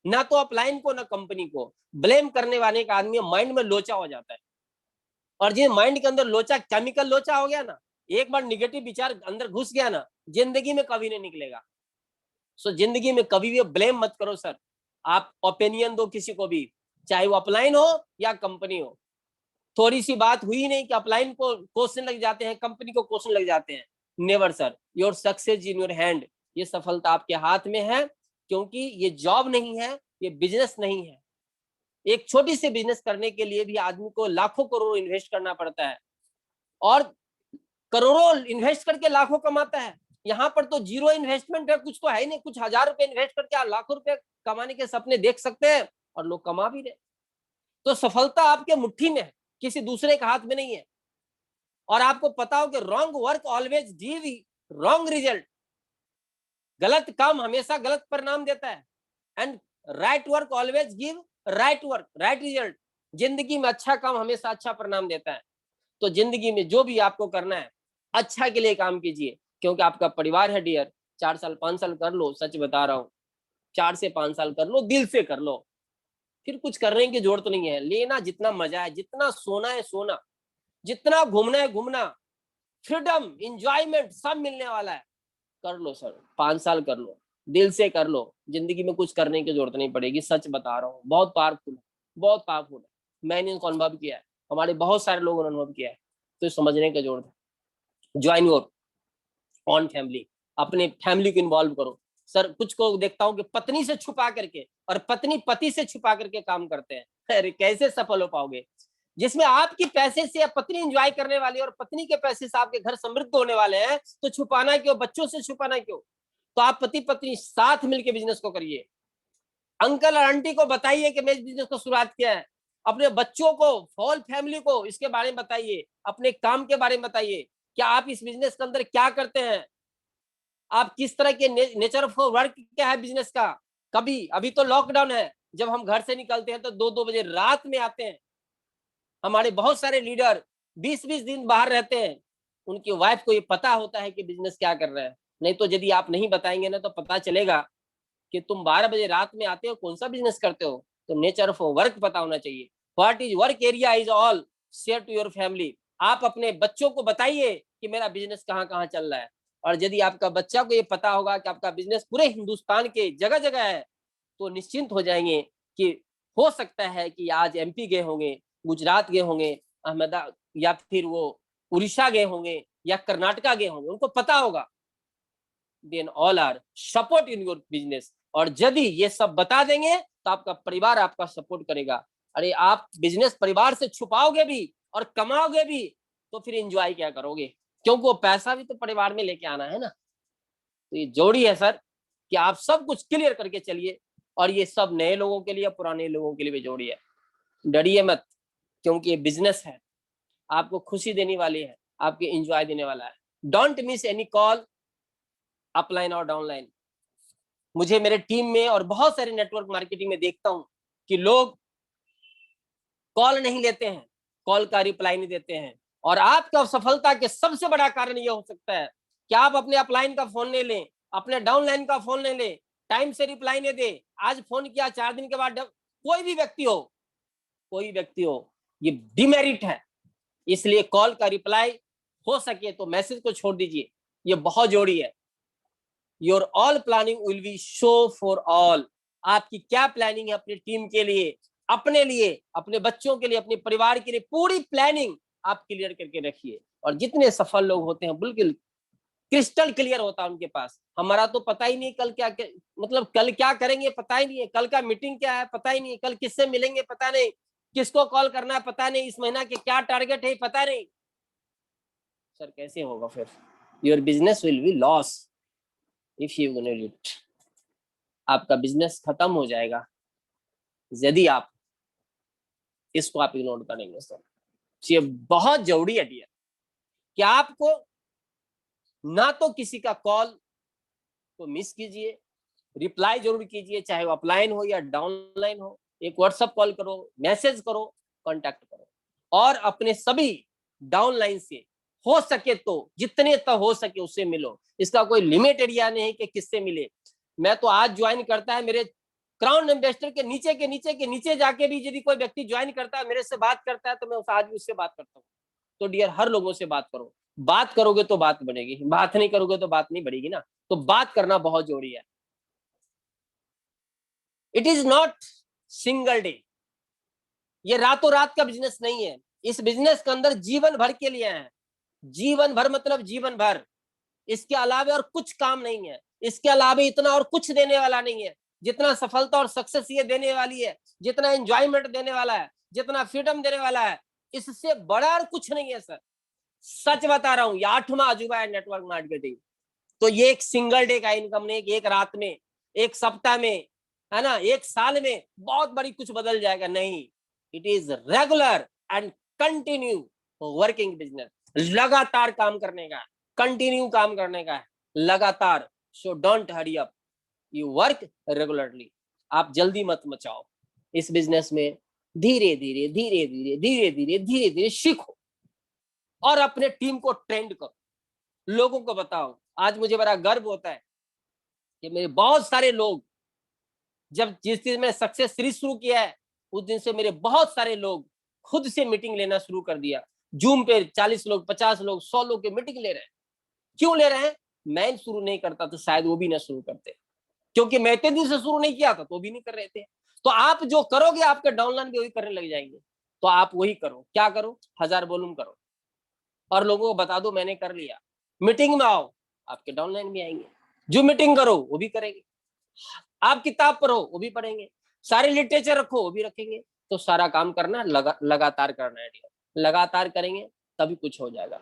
ना तो अपलाइन को ना कंपनी को। ब्लेम करने वाले का आदमी माइंड में लोचा हो जाता है, और जिस माइंड के अंदर लोचा, केमिकल लोचा हो गया ना, एक बार निगेटिव विचार अंदर घुस गया ना, जिंदगी में कभी नहीं निकलेगा। सो जिंदगी में कभी भी ब्लेम मत करो सर। आप ओपिनियन दो किसी को भी, चाहे वो अपलाइन हो या कंपनी हो। थोड़ी सी बात हुई नहीं कि अपलाइन को क्वेश्चन लग जाते हैं, कंपनी को क्वेश्चन लग जाते हैं। Never sir, your success in your hand. ये सफलता आपके हाथ में है, क्योंकि ये जॉब नहीं है, ये बिजनेस नहीं है। एक छोटी सी बिजनेस करने के लिए भी आदमी को लाखों करोड़ इन्वेस्ट करना पड़ता है, और करोड़ों इन्वेस्ट करके लाखों कमाता है। यहाँ पर तो जीरो इन्वेस्टमेंट है, कुछ तो है ही नहीं, कुछ हजार रुपए इन्वेस्ट करके आप लाखों रुपए कमाने के सपने देख सकते हैं, और लोग कमा भी रहे। तो सफलता आपके मुट्ठी में है, किसी दूसरे के हाथ में नहीं है। और आपको पता हो कि wrong work always give wrong result. गलत काम हमेशा गलत परिणाम देता है, and right work always give right work right result. जिंदगी में अच्छा काम हमेशा अच्छा परिणाम देता है। तो जिंदगी में जो भी आपको करना है, अच्छा के लिए काम कीजिए, क्योंकि आपका परिवार है डियर। 4 साल 5 साल कर लो, सच बता रहा हूँ, 4 से 5 साल कर लो, दिल से कर लो, फिर कुछ करने की जरूरत नहीं है। लेना जितना मजा है, जितना सोना है सोना, जितना घूमना है घूमना, फ्रीडम, इंजॉयमेंट सब मिलने वाला है। कर लो सर, 5 साल कर लो, दिल से कर लो, जिंदगी में कुछ करने की जरूरत नहीं पड़ेगी। सच बता रहा हूँ, बहुत पावरफुल है, बहुत पावरफुल है। मैंने इसको अनुभव किया है, हमारे बहुत सारे लोगों ने अनुभव किया है, तो समझने की जरूरत है। ज्वाइन योर ऑन फैमिली, अपने फैमिली को इन्वॉल्व करो। सर कुछ को देखता हूँ कि पत्नी से छुपा करके और पत्नी पति से छुपा करके काम करते हैं। अरे कैसे सफल हो पाओगे, जिसमें आपकी पैसे से पत्नी एंजॉय करने वाली और पत्नी के पैसे से आपके घर समृद्ध होने वाले हैं, तो छुपाना क्यों, बच्चों से छुपाना क्यों? तो आप पति पत्नी साथ मिलकर बिजनेस को करिए। अंकल और आंटी को बताइए कि मैं इस बिजनेस को शुरुआत किया है। अपने बच्चों को, होल फैमिली को इसके बारे में बताइए, अपने काम के बारे में बताइए, क्या आप इस बिजनेस के अंदर क्या करते हैं, आप किस तरह के नेचर ऑफ वर्क क्या है बिजनेस का। कभी अभी तो लॉकडाउन है, जब हम घर से निकलते हैं तो 2-2 बजे रात में आते हैं। हमारे बहुत सारे लीडर 20-20 दिन बाहर रहते हैं, उनकी वाइफ को ये पता होता है कि बिजनेस क्या कर रहे हैं। नहीं तो यदि आप नहीं बताएंगे ना, तो पता चलेगा कि तुम 12 बजे रात में आते हो, कौन सा बिजनेस करते हो। तो नेचर ऑफ वर्क पता होना चाहिए। What is work area is all share to your family. आप अपने बच्चों को बताइए कि मेरा बिजनेस कहाँ कहाँ चल रहा है। और यदि आपका बच्चा को ये पता होगा कि आपका बिजनेस पूरे हिंदुस्तान के जगह जगह है, तो निश्चिंत हो जाएंगे कि हो सकता है कि आज एमपी गए होंगे, गुजरात गए होंगे, अहमदाबाद, या फिर वो उड़ीसा गए होंगे या कर्नाटका गए होंगे, उनको पता होगा। Then all are support in your business. और यदि ये सब बता देंगे तो आपका परिवार आपका सपोर्ट करेगा। अरे आप बिजनेस परिवार से छुपाओगे भी और कमाओगे भी, तो फिर एंजॉय क्या करोगे, क्योंकि वो पैसा भी तो परिवार में लेके आना है ना। तो ये जोड़ी है सर, कि आप सब कुछ क्लियर करके चलिए। और ये सब नए लोगों के लिए, पुराने लोगों के लिए भी जोड़ी है। डरिए मत, क्योंकि ये बिजनेस है, आपको खुशी देने वाली है, आपके एंजॉय देने वाला है। Don't miss any call, upline और डाउनलाइन। मुझे मेरे टीम में और बहुत सारे नेटवर्क मार्केटिंग में देखता हूं कि लोग कॉल नहीं लेते हैं, कॉल का रिप्लाई नहीं देते हैं। और आपका सफलता के सबसे बड़ा कारण यह हो सकता है कि आप अपने अपलाइन का फोन नहीं लें, अपने डाउनलाइन का फोन नहीं लें, टाइम से रिप्लाई नहीं दे। आज फोन किया, 4 दिन के बाद कोई भी व्यक्ति हो, कोई व्यक्ति हो, ये डिमेरिट है। इसलिए कॉल का रिप्लाई हो सके तो मैसेज को छोड़ दीजिए, ये बहुत जरूरी है। Your all planning will be show for all. आपकी क्या प्लानिंग है अपनी टीम के लिए, अपने लिए, अपने बच्चों के लिए, अपने परिवार के लिए, पूरी प्लानिंग आप क्लियर करके रखिए। और जितने सफल लोग होते हैं, बिल्कुल क्रिस्टल क्लियर होता है उनके पास। हमारा तो पता ही नहीं कल क्या, मतलब कल क्या करेंगे पता ही नहीं है, कल का मीटिंग क्या है पता ही नहीं है, कल किससे मिलेंगे पता नहीं, किसको कॉल करना है पता नहीं, इस महीना के क्या टारगेट है पता नहीं। सर कैसे होगा फिर? Your business will be loss if you ignore it. आपका बिजनेस खत्म हो जाएगा यदि आप इसको आप इग्नोर करेंगे। सर ये बहुत जरूरी है डियर कि आपको ना तो किसी का कॉल को मिस कीजिए, रिप्लाई जरूर कीजिए, चाहे वो अपलाइन हो या डाउनलाइन हो। एक व्हाट्सएप कॉल करो, मैसेज करो, कांटेक्ट करो, और अपने सभी डाउनलाइन से हो सके तो जितने तक हो सके उससे मिलो। इसका कोई लिमिट एरिया नहीं कि किससे मिले। मैं तो आज ज्वाइन करता है मेरे क्राउन इन्वेस्टर के नीचे के नीचे के नीचे जाके भी यदि कोई व्यक्ति ज्वाइन करता है, मेरे से बात करता है, तो मैं उस आज भी उससे बात करता हूँ। तो डियर हर लोगों से बात करो, बात करोगे तो बात बढ़ेगी, बात नहीं करोगे तो बात नहीं बढ़ेगी ना। तो बात करना बहुत जरूरी है। It is not single day, ये रातों रात का बिजनेस नहीं है। इस बिजनेस के अंदर जीवन भर के लिए है, जीवन भर मतलब जीवन भर। इसके अलावा और कुछ काम नहीं है, इसके अलावा इतना और कुछ देने वाला नहीं है जितना सफलता और सक्सेस ये देने वाली है, जितना एंजॉयमेंट देने वाला है, जितना फ्रीडम देने वाला है, इससे बड़ा और कुछ नहीं है सर। सच बता रहा हूं, ये 8वां अजूबा है नेटवर्क मार्केटिंग। तो ये एक सिंगल डे का इनकम नहीं, एक रात में, एक सप्ताह में, है ना, एक साल में बहुत बड़ी कुछ बदल जाएगा, नहीं। It is regular and continue working business, लगातार काम करने का, कंटिन्यू काम करने का है, लगातार। So don't hurry up, you work regularly. आप जल्दी मत मचाओ इस बिजनेस में, धीरे धीरे धीरे धीरे धीरे धीरे धीरे धीरे सीखो और अपने टीम को ट्रेंड करो, लोगों को बताओ। आज मुझे बड़ा गर्व होता है कि मेरे बहुत सारे लोग, जब जिस दिन में सक्सेस सीरीज शुरू किया है उस दिन से मेरे बहुत सारे लोग खुद से मीटिंग लेना शुरू कर दिया। जूम पे 40 लोग, 50 लोग, 100 लोग की मीटिंग ले रहे हैं। क्यों ले रहे हैं? मैं शुरू नहीं करता तो शायद वो भी ना शुरू करते, क्योंकि मैं इतने दिन से शुरू नहीं किया था तो भी नहीं कर रहे थे। तो आप जो करोगे आपके डाउनलाइन भी वही करने लग जाएंगे। तो आप वही करो, क्या करो, 1000 वॉल्यूम करो और लोगों को बता दो मैंने कर लिया। मीटिंग में आओ, आपके डाउनलाइन भी आएंगे। जो मीटिंग करो वो भी करेंगे, आप किताब पढ़ो वो भी पढ़ेंगे, सारे लिटरेचर रखो वो भी रखेंगे। तो सारा काम करना लगातार करना है, लगातार करेंगे तभी कुछ हो जाएगा।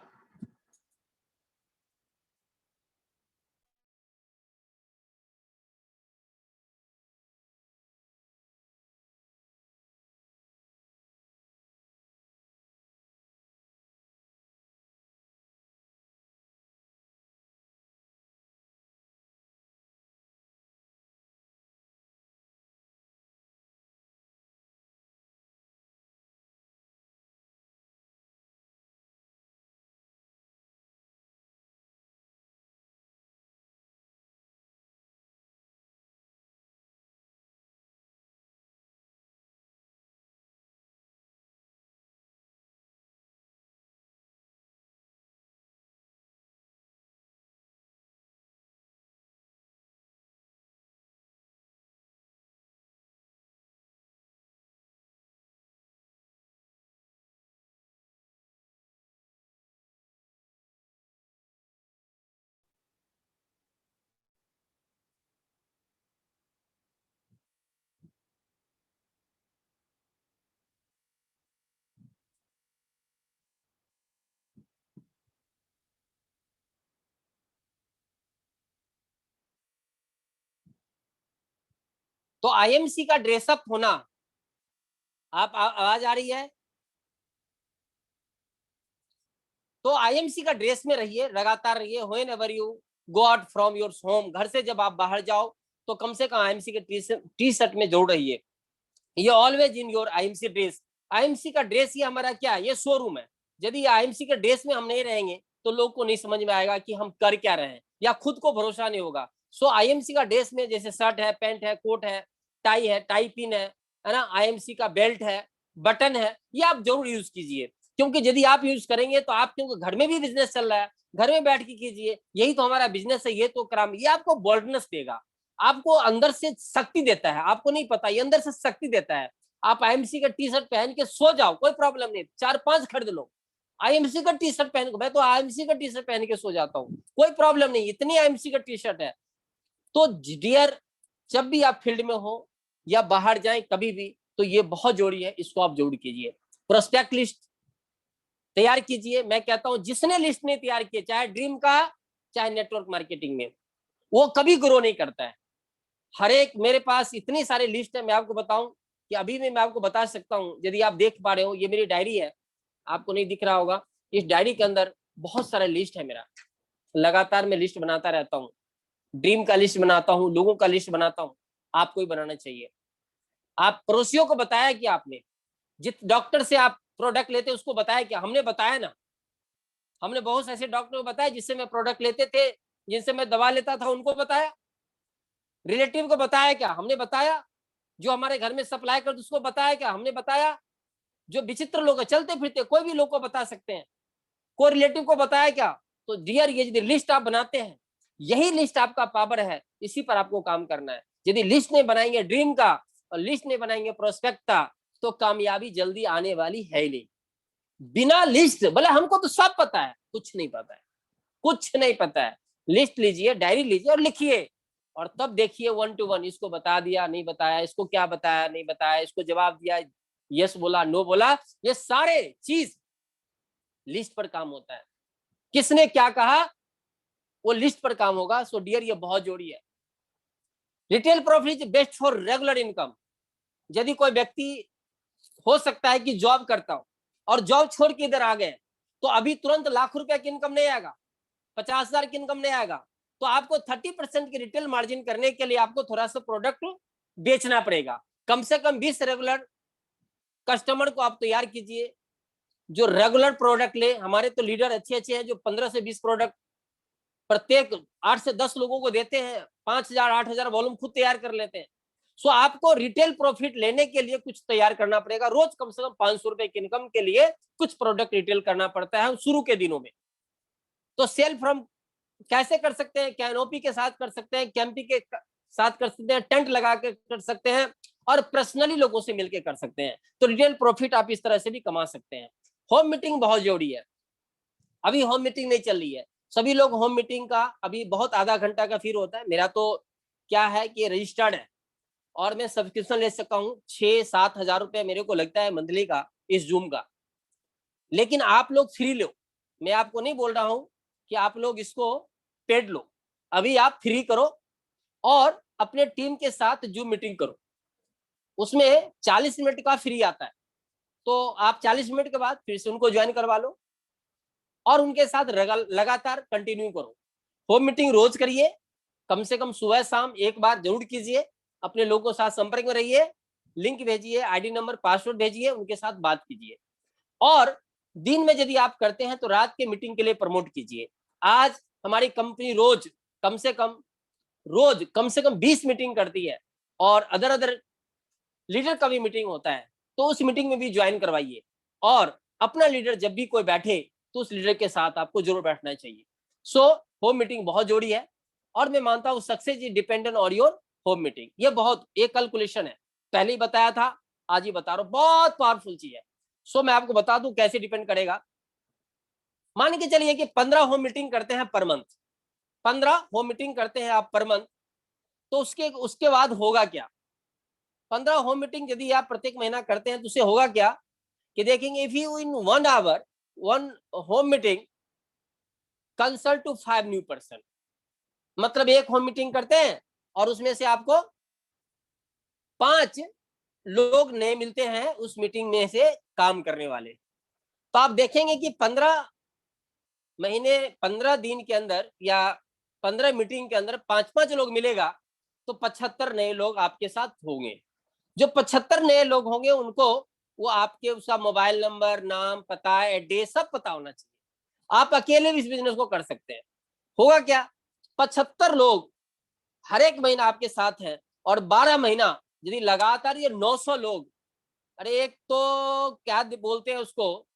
तो आईएमसी का ड्रेसअप होना, आप आवाज आ रही है? तो आईएमसी का ड्रेस में रहिए, लगातार रहिए। Whenever you go out from your home, घर से जब आप बाहर जाओ तो कम से कम आईएमसी के टी शर्ट में जरूर रहिए। ये always in your IMC dress. IMC का ड्रेस ये हमारा क्या है, ये शोरूम है। यदि आईएमसी के ड्रेस में हम नहीं रहेंगे तो लोग को नहीं समझ में आएगा कि हम कर क्या रहे हैं, या खुद को भरोसा नहीं होगा। सो आईएमसी का ड्रेस में जैसे शर्ट है, पैंट है, कोट है, टाई पिन है ना, आईएमसी का बेल्ट है, बटन है, ये आप जरूर यूज कीजिए। क्योंकि यदि आप यूज करेंगे तो आप, क्योंकि घर में भी बिजनेस चल रहा है, घर में बैठ के कीजिए, यही तो हमारा बिजनेस है, ये तो काम, ये आपको बोल्डनेस देगा, आपको अंदर से शक्ति देता है। आपको नहीं पता, ये अंदर से शक्ति देता है। आप आईएमसी का टी शर्ट पहन के सो जाओ, कोई प्रॉब्लम नहीं, 4-5 खरीद लो, आईएमसी का टी शर्ट पहन, मैं तो आईएमसी का टी शर्ट पहन के सो जाता हूँ, कोई प्रॉब्लम नहीं, इतनी आईएमसी का टी शर्ट है। तो डियर, जब भी आप फील्ड में हो या बाहर जाएं कभी भी, तो ये बहुत जरूरी है, इसको आप जरूर कीजिए। प्रोस्पेक्ट लिस्ट तैयार कीजिए। मैं कहता हूं जिसने लिस्ट नहीं तैयार किए, चाहे ड्रीम का चाहे नेटवर्क मार्केटिंग में, वो कभी ग्रो नहीं करता है। हर एक, मेरे पास इतनी सारी लिस्ट है, मैं आपको बताऊं कि अभी भी मैं आपको बता सकता हूं, यदि आप देख पा रहे हो, ये मेरी डायरी है, आपको नहीं दिख रहा होगा, इस डायरी के अंदर बहुत सारा लिस्ट है मेरा, लगातार मैं लिस्ट बनाता रहता हूँ। ड्रीम का लिस्ट बनाता हूँ, लोगों का लिस्ट बनाता हूँ, आपको ही बनाना चाहिए। आप पड़ोसियों को बताया कि आपने, जिस डॉक्टर से आप प्रोडक्ट लेते उसको बताया क्या? हमने बताया ना। हमने बहुत ऐसे डॉक्टर को बताया जिससे मैं प्रोडक्ट लेते थे, जिनसे मैं दवा लेता था, उनको बताया। रिलेटिव को बताया क्या? हमने बताया। जो हमारे घर में सप्लाई करते उसको बताया क्या? हमने बताया। जो विचित्र लोग चलते फिरते, कोई भी लोग को बता सकते हैं, कोई रिलेटिव को बताया क्या? तो डियर, ये यदि लिस्ट आप बनाते हैं, यही लिस्ट आपका पावर है, इसी पर आपको काम करना है। यदि लिस्ट नहीं बनाएंगे ड्रीम का और लिस्ट नहीं बनाएंगे प्रोस्पेक्ट का, तो कामयाबी जल्दी आने वाली है ही नहीं। बिना लिस्ट, बोले हमको तो सब पता है, कुछ नहीं पता है, कुछ नहीं पता है। लिस्ट लीजिए, डायरी लीजिए और लिखिए, और तब देखिए 1 to 1, इसको बता दिया नहीं बताया, इसको क्या बताया नहीं बताया, इसको जवाब दिया, यस बोला नो बोला, ये सारे चीज लिस्ट पर काम होता है। किसने क्या कहा, वो लिस्ट पर काम होगा। सो डियर, ये बहुत जरूरी है। Retail profit is best for regular income. यदि कोई व्यक्ति, हो सकता है कि जॉब करता हो और जॉब छोड़ के इधर आ गए, तो अभी तुरंत लाख रुपया की इनकम नहीं आएगा, 50,000 की इनकम नहीं आएगा। तो आपको 30% की रिटेल मार्जिन करने के लिए आपको थोड़ा सा प्रोडक्ट बेचना पड़ेगा। कम से कम 20 रेगुलर कस्टमर को आप तैयार कीजिए, जो रेगुलर प्रोडक्ट ले। हमारे तो लीडर अच्छे अच्छे हैं जो 15 से 20 प्रोडक्ट प्रत्येक 8 से 10 लोगों को देते हैं, 5,000 8,000 वॉल्यूम खुद तैयार कर लेते हैं। सो आपको रिटेल प्रॉफिट लेने के लिए कुछ तैयार करना पड़ेगा। रोज कम से कम 500 रुपए की इनकम के लिए कुछ प्रोडक्ट रिटेल करना पड़ता है शुरू के दिनों में। तो सेल फ्रॉम कैसे कर सकते हैं? कैनोपी के साथ कर सकते हैं, कैंपी के साथ कर सकते हैं, टेंट लगा के कर सकते हैं, और पर्सनली लोगों से मिलकर कर सकते हैं। तो रिटेल प्रॉफिट आप इस तरह से भी कमा सकते हैं। होम मीटिंग बहुत जरूरी है। अभी होम मीटिंग नहीं चल रही है, सभी लोग होम मीटिंग का अभी बहुत आधा घंटा का फिर होता है। मेरा तो क्या है कि रजिस्टर्ड है और मैं सब्सक्रिप्शन ले सकता हूँ, 6-7 हजार रुपये मेरे को लगता है मंथली का इस जूम का। लेकिन आप लोग फ्री लो, मैं आपको नहीं बोल रहा हूँ कि आप लोग इसको पेड लो। अभी आप फ्री करो और अपने टीम के साथ जूम मीटिंग करो। उसमें 40 मिनट का फ्री आता है, तो आप 40 मिनट के बाद फिर से उनको ज्वाइन करवा लो और उनके साथ लगातार कंटिन्यू करो। होम मीटिंग रोज करिए, कम से कम सुबह शाम एक बार जरूर कीजिए। अपने लोगों के साथ संपर्क में रहिए, लिंक भेजिए, आईडी नंबर पासवर्ड भेजिए, उनके साथ बात कीजिए। और दिन में यदि आप करते हैं तो रात के मीटिंग के लिए प्रमोट कीजिए। आज हमारी कंपनी रोज कम से कम 20 मीटिंग करती है, और अदर अदर लीडर का भी मीटिंग होता है, तो उस मीटिंग में भी ज्वाइन करवाइए। और अपना लीडर जब भी कोई बैठे तो उस लीडर के साथ आपको जरूर बैठना चाहिए। सो होम मीटिंग बहुत जरूरी है, और मैं मानता हूं success is dependent on your home meeting. ये बहुत एक कैलकुलेशन है, पहले ही बताया था, आज ही बता रहा हूं, बहुत पावरफुल चीज है। सो मैं आपको बता दूं कैसे डिपेंड करेगा। मान के चलिए कि 15 होम मीटिंग करते हैं पर मंथ, 15 होम मीटिंग करते हैं आप पर मंथ, तो उसके उसके बाद होगा क्या? 15 होम मीटिंग यदि आप प्रत्येक महीना करते हैं तो उससे होगा क्या कि देखेंगे, if you in 1 hour 1 home meeting consult to 5 new person, मतलब एक होम मीटिंग करते हैं और उसमें से आपको 5 लोग नए मिलते हैं उस मीटिंग में से काम करने वाले। तो आप देखेंगे कि 15 दिन के अंदर या 15 मीटिंग के अंदर 5-5 लोग मिलेगा, तो 75 नए लोग आपके साथ होंगे। जो 75 नए लोग होंगे उनको वो आपके उसका मोबाइल नंबर, नाम, पता, एड्रेस सब पता होना चाहिए। आप अकेले भी इस बिजनेस को कर सकते हैं। होगा क्या, 75 लोग हर एक महीना आपके साथ हैं, और 12 महीना यदि लगातार ये 900 लोग, अरे एक तो क्या बोलते हैं उसको,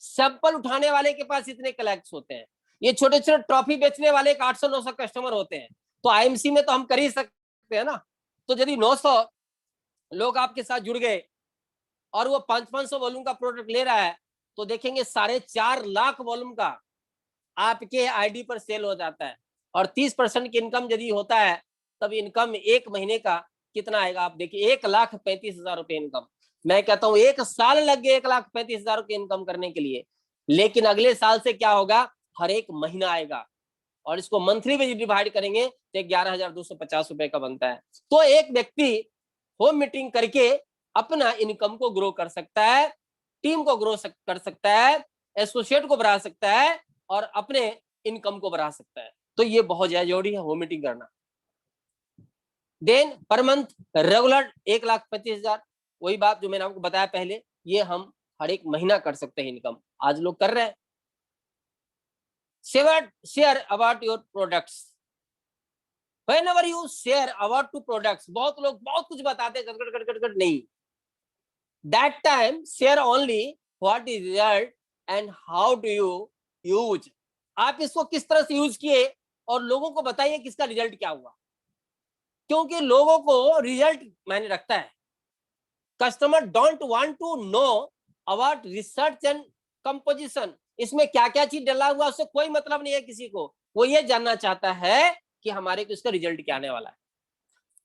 सैंपल उठाने वाले के पास इतने कलेक्ट होते हैं। ये छोटे छोटे ट्रॉफी बेचने वाले 800-900 कस्टमर होते हैं, तो आईएमसी में तो हम कर ही सकते हैं ना। तो यदि 900 लोग आपके साथ जुड़ गए और वो 500-500 वॉल्यूम का प्रोडक्ट ले रहा है, तो देखेंगे 4.5 लाख वॉल्यूम का आपके आईडी पर सेल हो जाता है, और 30% की इनकम यदि होता है तब इनकम एक महीने का कितना आएगा आप देखिए, 1,35,000 रुपए इनकम। मैं कहता हूं 1 साल लग गए 1,35,000 की इनकम करने के लिए, लेकिन अगले साल से क्या होगा, हर एक महीना आएगा, और इसको मंथली में डिवाइड करेंगे तो 11,250 रुपए का बनता है। तो एक व्यक्ति होम मीटिंग करके अपना इनकम को ग्रो कर सकता है, टीम को ग्रो कर सकता है, एसोसिएट को बढ़ा सकता है, और अपने इनकम को बढ़ा सकता है। तो ये बहुत ज्यादा जरूरी है होम मीटिंग करना। देन पर मंथ रेगुलर 1,35,000, वही बात जो मैंने आपको बताया पहले, ये हम हर एक महीना कर सकते हैं इनकम, आज लोग कर रहे हैं। Share about your products, whenever you share about to products, बहुत लोग बहुत कुछ बताते हैं, गट नहीं, that time share only what is result and how do you use, आप इसको किस तरह से यूज किए और लोगों को बताइए कि इसका रिजल्ट क्या हुआ, क्योंकि लोगों को रिजल्ट मायने रखता है। Customer don't want to know about research and composition, इसमें क्या क्या चीज डला हुआ उससे कोई मतलब नहीं है किसी को, वो ये जानना चाहता है कि हमारे को इसका रिजल्ट क्या आने वाला है।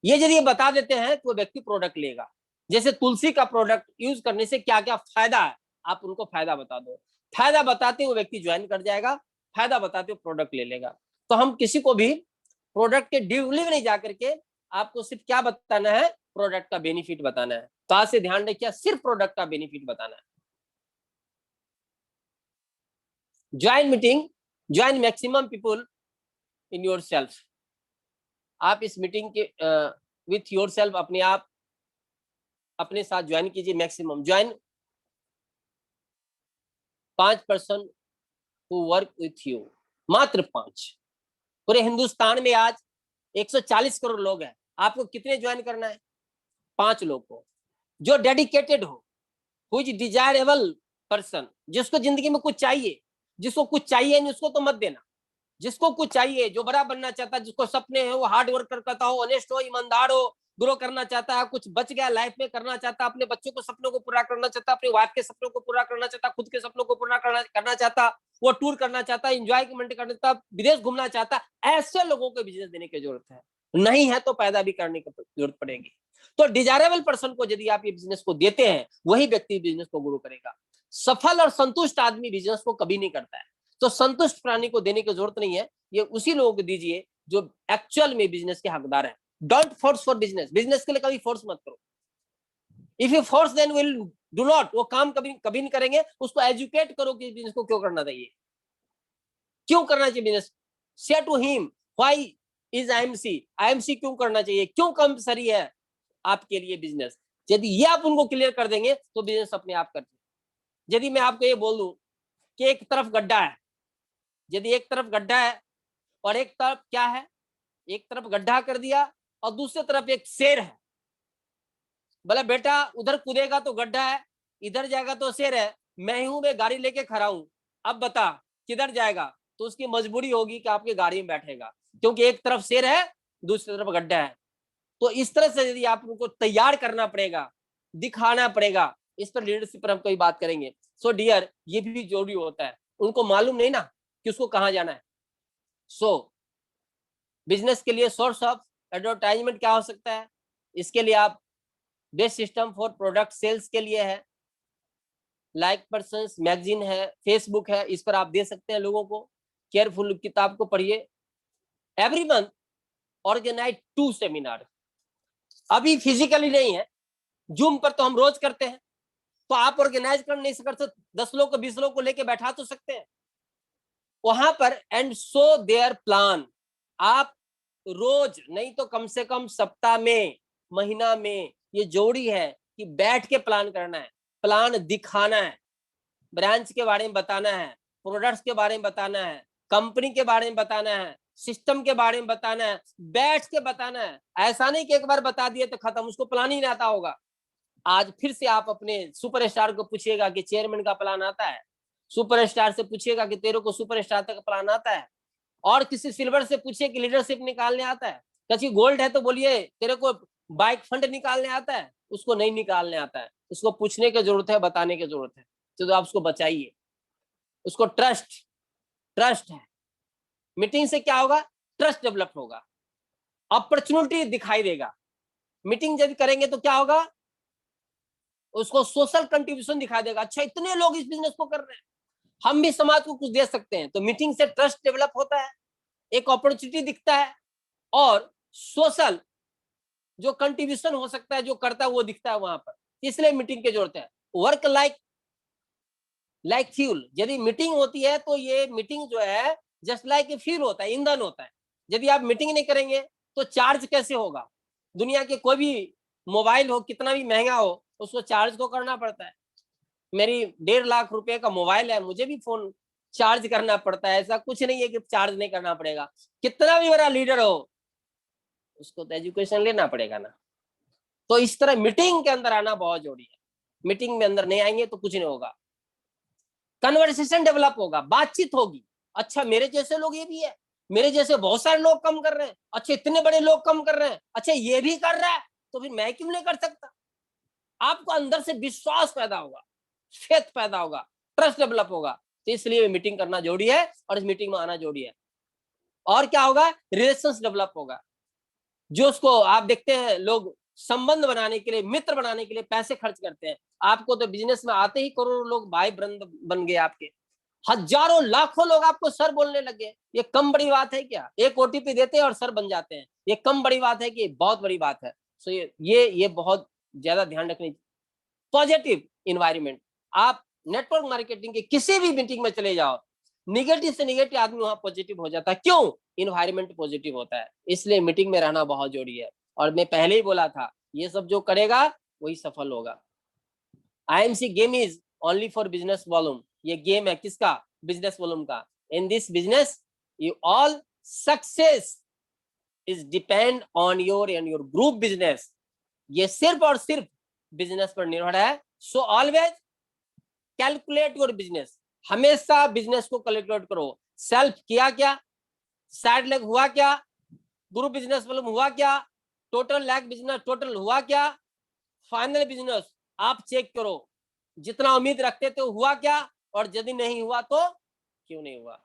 ये यदि ये बता देते हैं तो व्यक्ति प्रोडक्ट लेगा। जैसे तुलसी का प्रोडक्ट यूज करने से क्या क्या फायदा है, आप उनको फायदा बता दो, फायदा बताते हुए व्यक्ति ज्वाइन कर जाएगा, फायदा बताते हुए प्रोडक्ट ले लेगा। तो हम किसी को भी प्रोडक्ट के डिलीवरी नहीं जाकर के आपको सिर्फ क्या बताना है, प्रोडक्ट का बेनिफिट बताना है। तो आज से ध्यान रखिए, सिर्फ प्रोडक्ट का बेनिफिट बताना है। Join meeting, join maximum people in your self, आप इस मीटिंग के विथ योर सेल्फ अपने आप अपने साथ ज्वाइन कीजिए। Maximum join 5% to work with you, मात्र 5। पूरे हिंदुस्तान में आज 140 करोड़ लोग हैं, आपको कितने ज्वाइन करना है, 5 लोग को, जो डेडिकेटेड हो, हु इज डिजायरेबल पर्सन, जिसको जिंदगी में कुछ चाहिए, जिसको कुछ चाहिए नहीं उसको तो मत देना, जिसको कुछ चाहिए, जो बड़ा बनना चाहता है, जिसको सपने हैं, वो हार्ड वर्क करता हो, ऑनेस्ट हो, ईमानदार हो, ग्रो करना चाहता है, कुछ बच गया लाइफ में करना चाहता, अपने बच्चों को सपनों को पूरा करना चाहता, अपने वाइफ के सपनों को पूरा करना चाहता, खुद के सपनों को पूरा करना चाहता, वो टूर करना चाहता, इंजॉयमेंट करना चाहता, विदेश घूमना चाहता, ऐसे लोगों को बिजनेस देने की जरूरत है। नहीं है तो पैदा भी करने की जरूरत पड़ेगी। तो डिजायरेबल पर्सन को यदि आप ये बिजनेस को देते हैं, वही व्यक्ति बिजनेस को ग्रो करेगा। सफल और संतुष्ट आदमी बिजनेस को कभी नहीं करता है। तो संतुष्ट प्राणी को देने की जरूरत नहीं है, ये उसी लोगों को दीजिए जो एक्चुअल में बिजनेस के हकदार हैं। Don't force for business, business के लिए कभी फोर्स मत करो। If you force then will do not, वो काम कभी कभी नहीं करेंगे। उसको एजुकेट करो कि बिजनेस को क्यों करना चाहिए, क्यों करना चाहिए business. Say to him why is IMC क्यों करना चाहिए, क्यों कंपलसरी है आपके लिए बिजनेस। यदि ये आप उनको क्लियर कर देंगे तो बिजनेस अपने आप करते। यदि मैं आपको ये बोल दूं कि एक तरफ गड्ढा है, यदि एक तरफ गड्ढा है और एक तरफ क्या है, एक तरफ गड्ढा कर दिया और दूसरी तरफ एक शेर है, बोला बेटा उधर कूदेगा तो गड्ढा है, इधर जाएगा तो शेर है, मैं गाड़ी लेके खड़ा हूं, अब बता किधर जाएगा। तो उसकी मजबूरी होगी कि आपके गाड़ी में बैठेगा, क्योंकि एक तरफ शेर है दूसरी तरफ गड्ढा है। तो इस तरह से यदि आप उनको तैयार करना पड़ेगा, दिखाना पड़ेगा, इस पर लीडरशिप पर हम कोई बात करेंगे। सो डियर, ये भी जरूरी होता है, उनको मालूम नहीं ना कि उसको कहां जाना है। सो बिजनेस के लिए सोर्स ऑफ एडवर्टाइजमेंट क्या हो सकता है, इसके लिए आप best system for product sales के लिए है, लाइक पर्सन्स मैगजीन है, फेसबुक है, इस पर आप दे सकते हैं लोगों को। केयरफुल किताब को पढ़िए। एवरी मंथ ऑर्गेनाइज 2 सेमिनार, अभी फिजिकली नहीं है, जूम पर तो हम रोज करते हैं, तो आप ऑर्गेनाइज कर नहीं सकते, 10 लोग को 20 लोग को लेके बैठा तो सकते हैं वहां पर। एंड सो देयर प्लान, आप रोज नहीं तो कम से कम सप्ताह में, महीना में, ये जोड़ी है कि बैठ के प्लान करना है, प्लान दिखाना है, ब्रांच के बारे में बताना है, प्रोडक्ट्स के बारे में बताना है, कंपनी के बारे में बताना है, सिस्टम के बारे में बताना है, बैठ के बताना है। ऐसा नहीं कि एक बार बता दिए तो खत्म, उसको प्लान ही नहीं आता होगा। आज फिर से आप अपने सुपरस्टार को पूछिएगा कि चेयरमैन का प्लान आता है, सुपरस्टार से पूछिएगा कि तेरे को सुपरस्टार तक प्लान आता है, और किसी सिल्वर से पूछिए कि लीडरशिप निकालने आता है, कभी गोल्ड है तो बोलिए तेरे को बाइक फंड निकालने आता है, उसको नहीं निकालने आता है। उसको पूछने की जरूरत है, बताने की जरूरत है। तो आप उसको बचाइए, उसको ट्रस्ट है। मीटिंग से क्या होगा? ट्रस्ट डेवलप होगा, अपॉर्चुनिटी दिखाई देगा। मीटिंग जब करेंगे तो क्या होगा? उसको सोशल कंट्रीब्यूशन दिखाई देगा, अच्छा इतने लोग इस बिजनेस को कर रहे हैं, हम भी समाज को कुछ दे सकते हैं। तो मीटिंग से ट्रस्ट डेवलप होता है, एक अपॉर्चुनिटी दिखता है, और सोशल जो कंट्रीब्यूशन हो सकता है, जो करता है वो दिखता है वहां पर। इसलिए मीटिंग के जोड़ते हैं। वर्क लाइक फ्यूल, यदि मीटिंग होती है तो ये मीटिंग जो है जस्ट लाइक फ्यूल होता है, ईंधन होता है। यदि आप मीटिंग नहीं करेंगे तो चार्ज कैसे होगा? दुनिया के कोई भी मोबाइल हो, कितना भी महंगा हो, उसको चार्ज तो करना पड़ता है। मेरी 1.5 लाख रुपए का मोबाइल है, मुझे भी फोन चार्ज करना पड़ता है। ऐसा कुछ नहीं है कि चार्ज नहीं करना पड़ेगा। कितना भी बड़ा लीडर हो, उसको तो एजुकेशन लेना पड़ेगा ना। तो इस तरह मीटिंग के अंदर आना बहुत जरूरी है। मीटिंग में अंदर नहीं आएंगे तो कुछ नहीं होगा। कन्वर्सेशन डेवलप होगा, बातचीत होगी। अच्छा मेरे जैसे लोग ये भी है, मेरे जैसे बहुत सारे लोग कम कर रहे हैं, अच्छा इतने बड़े लोग कम कर रहे हैं, अच्छा ये भी कर रहा है, तो फिर मैं क्यों नहीं कर सकता? आपको अंदर से विश्वास पैदा होगा, फेथ पैदा होगा, ट्रस्ट डेवलप होगा। तो इसलिए मीटिंग करना जरूरी है और इस मीटिंग में आना जरूरी है। और क्या होगा? रिलेशंस डेवलप होगा। जो उसको आप देखते हैं, लोग संबंध बनाने के लिए, मित्र बनाने के लिए पैसे खर्च करते हैं। आपको तो बिजनेस में आते ही करोड़ों लोग भाई बंद बन गए, आपके हजारों लाखों लोग आपको सर बोलने लगे। ये कम बड़ी बात है क्या? एक ओटीपी देते हैं और सर बन जाते हैं। ये कम बड़ी बात है कि बहुत बड़ी बात है। सो ये बहुत ज्यादा ध्यान रखनी। पॉजिटिव इन्वायरमेंट, आप नेटवर्क मार्केटिंग के किसी भी मीटिंग में चले जाओ, निगेटिव से निगेटिव आदमी वहां पॉजिटिव हो जाता है। क्यों? इन्वायरमेंट पॉजिटिव होता है। इसलिए मीटिंग में रहना बहुत जरूरी है। और मैं पहले ही बोला था, ये सब जो करेगा वही सफल होगा। IMC game is only for business volume. ये गेम है किसका? बिजनेस वॉल्यूम का। In this business you all success is depend on your and your group business. ये सिर्फ और सिर्फ बिजनेस पर निर्भर है। So always calculate your business. हमेशा बिजनेस को कैलकुलेट करो। सेल्फ किया क्या, साइड लेग हुआ क्या, ग्रुप बिजनेस वॉल्यूम हुआ क्या, टोटल लैग बिजनेस टोटल हुआ क्या, फाइनल बिजनेस आप चेक करो, जितना उम्मीद रखते थे हुआ क्या, और यदि नहीं हुआ तो क्यों नहीं हुआ।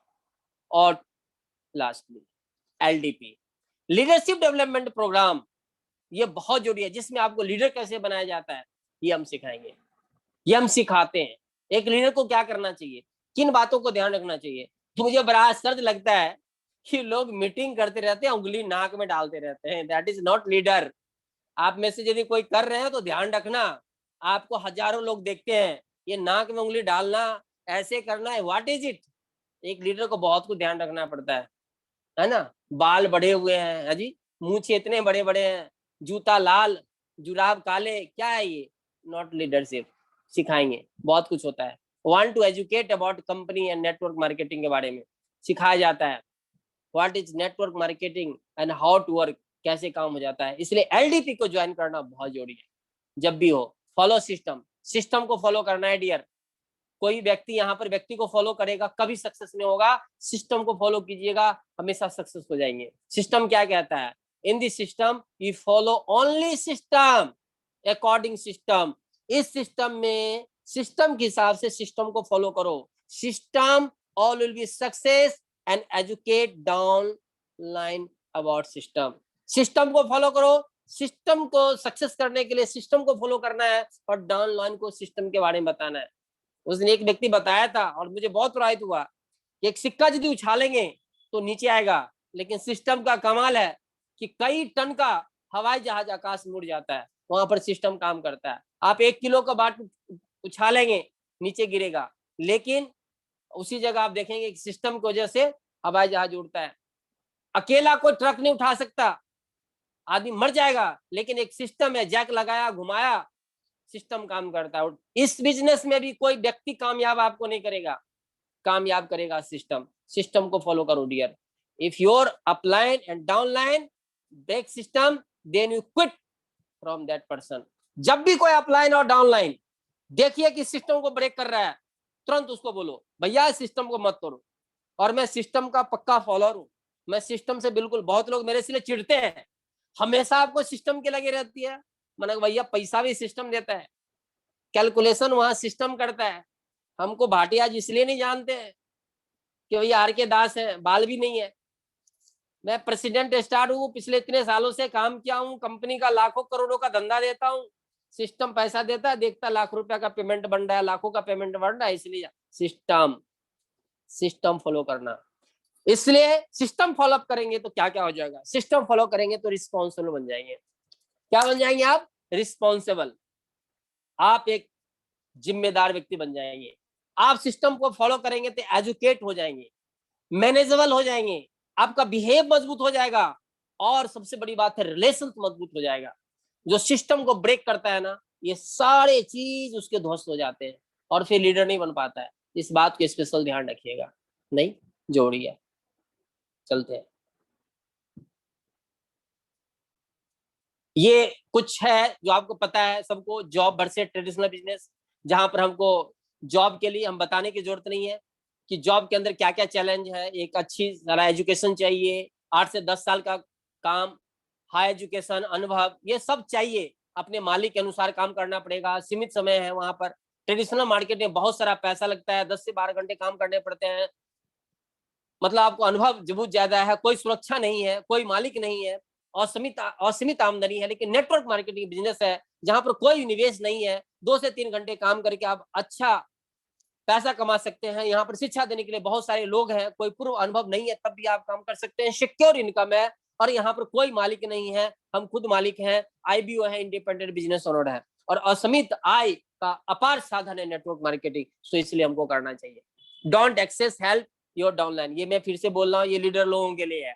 और lastly LDP, leadership development program, ये बहुत जरूरी है, जिसमें आपको लीडर कैसे बनाया जाता है ये हम सिखाएंगे, ये हम सिखाते हैं। एक लीडर को क्या करना चाहिए, किन बातों को ध्यान रखना चाहिए। तो मुझे बड़ा आश्चर्य लगता है कि लोग मीटिंग करते रहते हैं, उंगली नाक में डालते रहते हैं। That is not leader. आप में से यदि कोई कर रहे हैं तो ध्यान रखना, आपको हजारों लोग देखते हैं, ये नाक में उंगली डालना, ऐसे करना है, व्हाट इज इट? एक लीडर को बहुत कुछ ध्यान रखना पड़ता है ना। बाल बढ़े हुए हैं, है जी, मूछे इतने बड़े बड़े हैं, जूता लाल, जुराब काले, क्या है ये? Not leadership. सिखाएंगे, बहुत कुछ होता है। Want to educate about company and network marketing के बारे में सिखाया जाता है। What is network marketing and how to work, कैसे काम हो जाता है। इसलिए LDP को ज्वाइन करना बहुत जरूरी है। जब भी हो फॉलो सिस्टम, सिस्टम को फॉलो करना है डियर। कोई व्यक्ति यहाँ पर व्यक्ति को फॉलो करेगा कभी सक्सेस नहीं होगा। सिस्टम को फॉलो कीजिएगा, हमेशा सक्सेस हो जाएंगे। सिस्टम क्या कहता है? इन this system you follow only system according system. इस सिस्टम में सिस्टम के हिसाब से सिस्टम को फॉलो करो। System all will be success and educate down line about system. System को फॉलो करो, सिस्टम को सक्सेस करने के लिए सिस्टम को फॉलो करना है, और डाउन लाइन को सिस्टम के बारे में बताना है। उस दिन एक व्यक्ति बताया था और मुझे बहुत प्रभावित हुआ कि एक सिक्का यदि उछालेंगे तो नीचे आएगा, लेकिन सिस्टम का कमाल है कि कई टन का हवाई जहाज आकाश में उड़ जाता है। वहां पर सिस्टम काम करता है। आप 1 किलो का बाट उछालेंगे, नीचे गिरेगा, लेकिन उसी जगह आप देखेंगे कि सिस्टम की वजह से हवाई जहाज उड़ता है। अकेला कोई ट्रक नहीं उठा सकता, आदमी मर जाएगा, लेकिन एक सिस्टम है, जैक लगाया, घुमाया, सिस्टम काम करता है। इस बिजनेस में भी कोई व्यक्ति कामयाब आपको नहीं करेगा, कामयाब करेगा सिस्टम। सिस्टम को फॉलो करो dear. If your upline and downline break system, then you quit from that person. जब भी कोई अपलाइन और डाउनलाइन देखिए कि सिस्टम को ब्रेक कर रहा है, तुरंत उसको बोलो भैया सिस्टम को मत तोड़ो। और मैं सिस्टम का पक्का फॉलोअर हूँ, मैं सिस्टम से बिल्कुल, बहुत लोग मेरे से चिढ़ते हैं, हमेशा आपको सिस्टम के लगे रहती है। मैंने भैया पैसा भी सिस्टम देता है, कैलकुलेशन वहां सिस्टम करता है, हमको भाटिया जी इसलिए नहीं जानते हैं कि भैया आर के दास है, बाल भी नहीं है। मैं प्रेसिडेंट स्टार हूँ, पिछले इतने सालों से काम किया हूँ, कंपनी का लाखों करोड़ों का धंधा देता हूँ, सिस्टम पैसा देता है, देखता लाख रुपया का पेमेंट बन रहा है, लाखों का पेमेंट बन रहा है, इसलिए सिस्टम सिस्टम फॉलो करना। इसलिए सिस्टम फॉलो करेंगे तो क्या क्या हो जाएगा, सिस्टम फॉलो करेंगे तो रिस्पॉन्सिबल बन जाएंगे। क्या बन जाएंगे आप? रिस्पॉन्सिबल। आप एक जिम्मेदार व्यक्ति बन जाएंगे। आप सिस्टम को फॉलो करेंगे तो एजुकेट हो जाएंगे, मैनेजेबल हो जाएंगे, आपका बिहेव मजबूत हो जाएगा, और सबसे बड़ी बात है रिलेशन मजबूत हो जाएगा। जो सिस्टम को ब्रेक करता है ना, ये सारे चीज उसके ध्वस्त हो जाते हैं और फिर लीडर नहीं बन पाता है। इस बात को स्पेशल ध्यान रखिएगा। नहीं जोड़िए, चलते हैं। ये कुछ है जो आपको पता है सबको, जॉब वर्सेस ट्रेडिशनल बिजनेस, जहां पर हमको जॉब के लिए हम बताने की जरूरत नहीं है कि जॉब के अंदर क्या क्या चैलेंज है। एक अच्छी सारा एजुकेशन चाहिए, 8 से 10 साल का काम, हाई एजुकेशन, अनुभव, ये सब चाहिए। अपने मालिक के अनुसार काम करना पड़ेगा, सीमित समय है वहां पर। ट्रेडिशनल मार्केट में बहुत सारा पैसा लगता है, 10 से 12 घंटे काम करने पड़ते हैं, मतलब आपको अनुभव बहुत ज्यादा है, कोई सुरक्षा नहीं है, कोई मालिक नहीं है, असीमित आमदनी है। लेकिन नेटवर्क मार्केटिंग बिजनेस है जहां पर कोई निवेश नहीं है, 2 से 3 घंटे काम करके आप अच्छा पैसा कमा सकते हैं। यहाँ पर शिक्षा देने के लिए बहुत सारे लोग हैं, कोई पूर्व अनुभव नहीं है तब भी आप काम कर सकते हैं, सिक्योर इनकम है, और यहाँ पर कोई मालिक नहीं है, हम खुद मालिक हैं, आईबीओ है, इंडिपेंडेंट बिजनेस ओनर है, और असीमित आय का अपार साधन है नेटवर्क मार्केटिंग। सो इसलिए हमको करना चाहिए। Don't excess help your downline. ये मैं फिर से बोल रहा हूँ, ये लीडर लोगों के लिए है।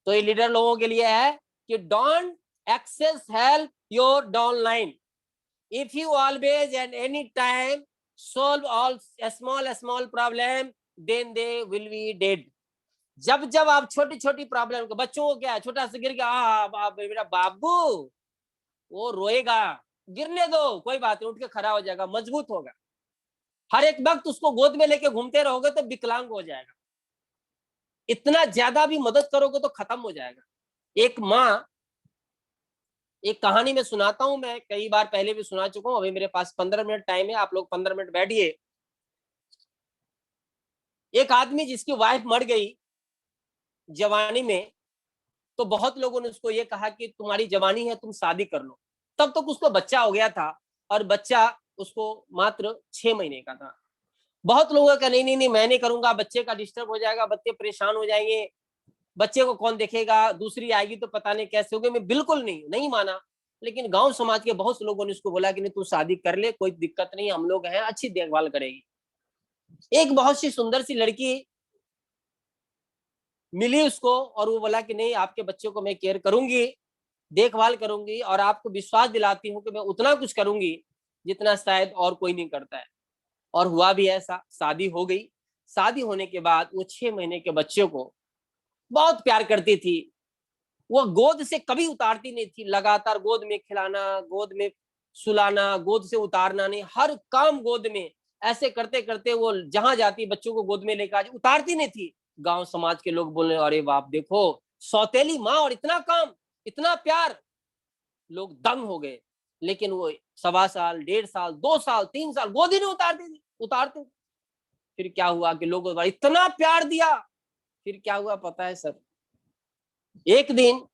तो ये लीडर लोगों के लिए है कि don't excess help your downline. If you always and any time solve all small problem, then they will be dead। जब जब आप छोटी छोटी प्रॉब्लम को, बच्चों को क्या है, छोटा सा गिर गया, मेरा बाबू, वो रोएगा, गिरने दो, कोई बात नहीं, उठ के खड़ा हो जाएगा, मजबूत होगा। हर एक वक्त उसको गोद में लेके घूमते रहोगे तो विकलांग हो जाएगा। इतना ज्यादा भी मदद करोगे तो खत्म हो जाएगा। एक माँ, एक कहानी में सुनाता हूं, मैं कई बार पहले भी सुना चुका हूं, अभी मेरे पास 15 मिनट टाइम है, आप लोग 15 मिनट बैठिए। एक आदमी जिसकी वाइफ मर गई जवानी में, तो बहुत लोगों ने उसको ये कहा कि तुम्हारी जवानी है, तुम शादी कर लो। तब तक उसको बच्चा हो गया था, और बच्चा उसको मात्र 6 महीने का था। बहुत लोगों का नहीं नहीं नहीं मैं नहीं करूंगा, बच्चे का डिस्टर्ब हो जाएगा, बच्चे परेशान हो जाएंगे, बच्चे को कौन देखेगा, दूसरी आएगी तो पता नहीं कैसे होगी। मैं बिल्कुल नहीं माना। लेकिन गांव समाज के बहुत से लोगों ने उसको बोला कि नहीं, तू शादी कर ले, कोई दिक्कत नहीं, हम लोग हैं, अच्छी देखभाल करेगी। एक बहुत सी सुंदर सी लड़की मिली उसको, और वो बोला कि नहीं, आपके बच्चे को मैं केयर करूंगी, देखभाल करूंगी, और आपको विश्वास दिलाती हूँ कि मैं उतना कुछ करूंगी जितना शायद और कोई नहीं करता है। और हुआ भी ऐसा, शादी हो गई। शादी होने के बाद वो 6 महीने के बच्चे को बहुत प्यार करती थी। वो गोद से कभी उतारती नहीं थी, लगातार गोद में खिलाना, गोद में सुलाना, गोद से उतारना नहीं, हर काम गोद में। ऐसे करते करते वो जहां जाती बच्चों को गोद में लेकर, उतारती नहीं थी। गांव समाज के लोग बोले, अरे बाप, देखो सौतेली माँ और इतना काम, इतना प्यार, लोग दंग हो गए। लेकिन वो 1.25 साल, 1.5 साल, 2 साल, 3 साल गोद ही नहीं उतारती थी, उतारते। फिर क्या हुआ कि लोगों ने इतना प्यार दिया, फिर क्या हुआ पता है सर? एक दिन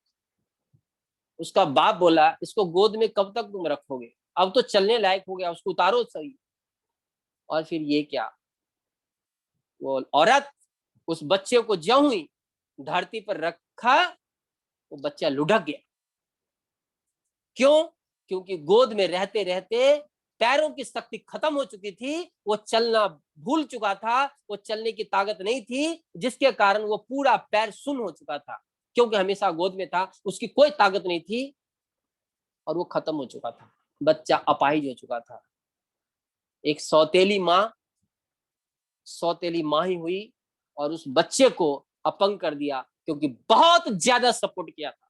उसका बाप बोला, इसको गोद में कब तक तुम रखोगे, अब तो चलने लायक हो गया, उसको उतारो सही। और फिर ये क्या, वो औरत उस बच्चे को ज्यों ही धरती पर रखा, वो बच्चा लुढ़क गया। क्यों? क्योंकि गोद में रहते रहते पैरों की शक्ति खत्म हो चुकी थी, वो चलना भूल चुका था, वो चलने की ताकत नहीं थी, जिसके कारण वो पूरा पैर सुन्न हो चुका था, क्योंकि हमेशा गोद में था, उसकी कोई ताकत नहीं थी, और वो खत्म हो चुका था, बच्चा अपाहिज हो चुका था। एक सौतेली माँ ही हुई, और उस बच्चे को अपंग कर दिया, क्योंकि बहुत ज्यादा सपोर्ट किया था।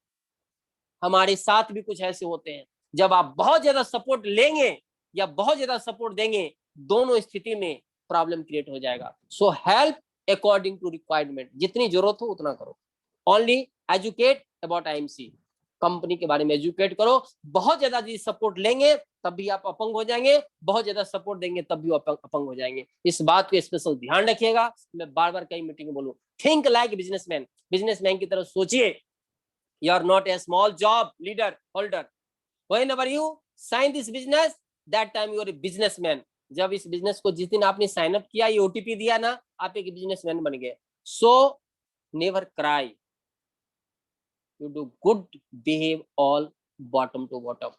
हमारे साथ भी कुछ ऐसे होते हैं, जब आप बहुत ज्यादा सपोर्ट लेंगे या बहुत ज्यादा सपोर्ट देंगे, दोनों स्थिति में प्रॉब्लम क्रिएट हो जाएगा। So help according to requirement, जितनी जरूरत हो उतना करो। Only educate about IMC, company के बारे में एजुकेट करो। बहुत ज्यादा जी सपोर्ट लेंगे तब भी आप अपंग हो जाएंगे, बहुत ज्यादा सपोर्ट देंगे तब भी अपंग हो जाएंगे। इस बात को स्पेशल ध्यान रखिएगा। मैं बार बार कई मीटिंग में बोलूं, थिंक लाइक बिजनेसमैन, बिजनेसमैन की तरह सोचिए। You are not a small job leader holder, whenever you sign this business that time you are a businessman. जब इस बिजनेस को जिस दिन आपने साइन अप किया, ये ओटीपी दिया ना, आप एक बिजनेसमैन बन गए। So never cry, you do good, behave all bottom to bottom.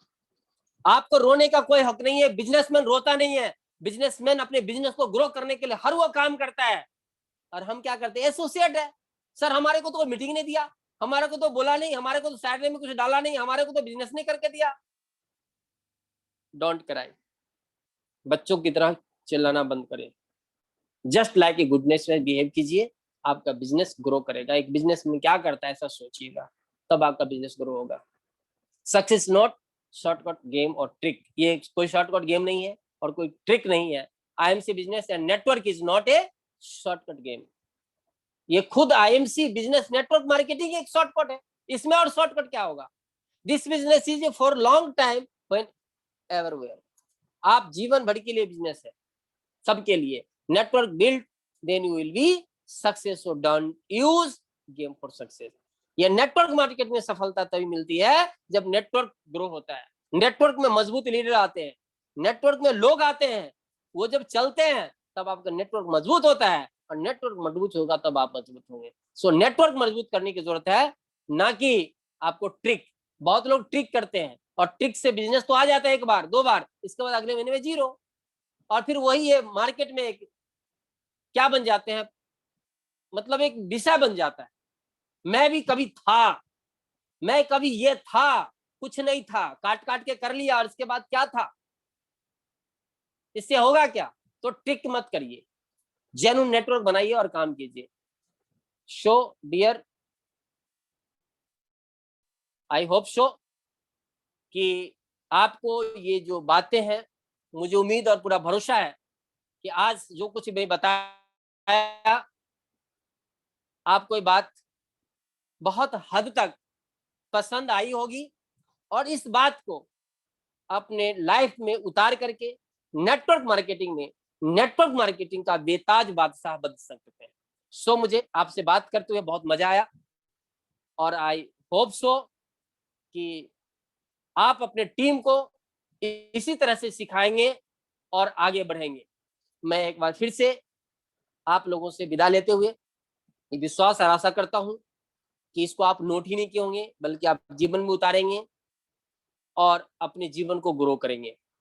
आपको रोने का कोई हक नहीं है, बिजनेसमैन रोता नहीं है। बिजनेसमैन अपने बिजनेस को ग्रो करने के लिए हर वो काम करता है। और हम क्या करते हैं, एसोसिएट है। सर हमारे को तो कोई मीटिंग नहीं दिया, हमारे को तो बोला नहीं, हमारे को तो सैलरी में कुछ डाला नहीं, हमारे को तो बिजनेस नहीं करके दिया। डोंट क्राई, बच्चों की तरह चिल्लाना बंद करें। जस्ट लाइक ए गुडनेस में बिहेव कीजिए, आपका बिजनेस ग्रो करेगा। एक बिजनेस में क्या करता है ऐसा सोचिएगा, तब आपका बिजनेस ग्रो होगा। सक्सेस नॉट शॉर्टकट गेम और ट्रिक, ये कोई शॉर्टकट गेम नहीं है और कोई ट्रिक नहीं है। IMC business and network is not a shortcut game. ये खुद आईएमसी बिजनेस नेटवर्क मार्केटिंग एक शॉर्टकट है, इसमें और शॉर्टकट क्या होगा। This business is for long time when everywhere. आप जीवन भर के लिए बिजनेस है, सबके लिए। Network build then you will be success, so don't use game for success. ये नेटवर्क मार्केट में सफलता तभी मिलती है जब नेटवर्क ग्रो होता है, नेटवर्क में मजबूत लीडर आते हैं, नेटवर्क में लोग आते हैं, वो जब चलते हैं तब आपका नेटवर्क मजबूत होता है, और नेटवर्क मजबूत होगा तब आप मजबूत होंगे। सो नेटवर्क मजबूत करने की जरूरत है, ना कि आपको ट्रिक। बहुत लोग ट्रिक करते हैं और ट्रिक से बिजनेस तो आ जाता है एक बार दो बार, इसके बाद अगले महीने में जीरो। और फिर वही है मार्केट में एक क्या बन जाते हैं, मतलब एक विषय बन जाता है। मैं भी कभी था, मैं कभी ये था, कुछ नहीं था, काट काट के कर लिया और इसके बाद क्या था, इससे होगा क्या। तो ट्रिक मत करिए, जेन्युइन नेटवर्क बनाइए और काम कीजिए। So dear, I hope so कि आपको ये जो बातें हैं, मुझे उम्मीद और पूरा भरोसा है कि आज जो कुछ मैं बताया आपको ये बात बहुत हद तक पसंद आई होगी, और इस बात को अपने लाइफ में उतार करके नेटवर्क मार्केटिंग का बेताज बादशाह बन सकते हैं। सो मुझे आपसे बात करते हुए बहुत मजा आया, और आई होप सो कि आप अपने टीम को इसी तरह से सिखाएंगे और आगे बढ़ेंगे। मैं एक बार फिर से आप लोगों से विदा लेते हुए विश्वास और आशा करता हूं कि इसको आप नोट ही नहीं किए होंगे, बल्कि आप जीवन में उतारेंगे और अपने जीवन को ग्रो करेंगे।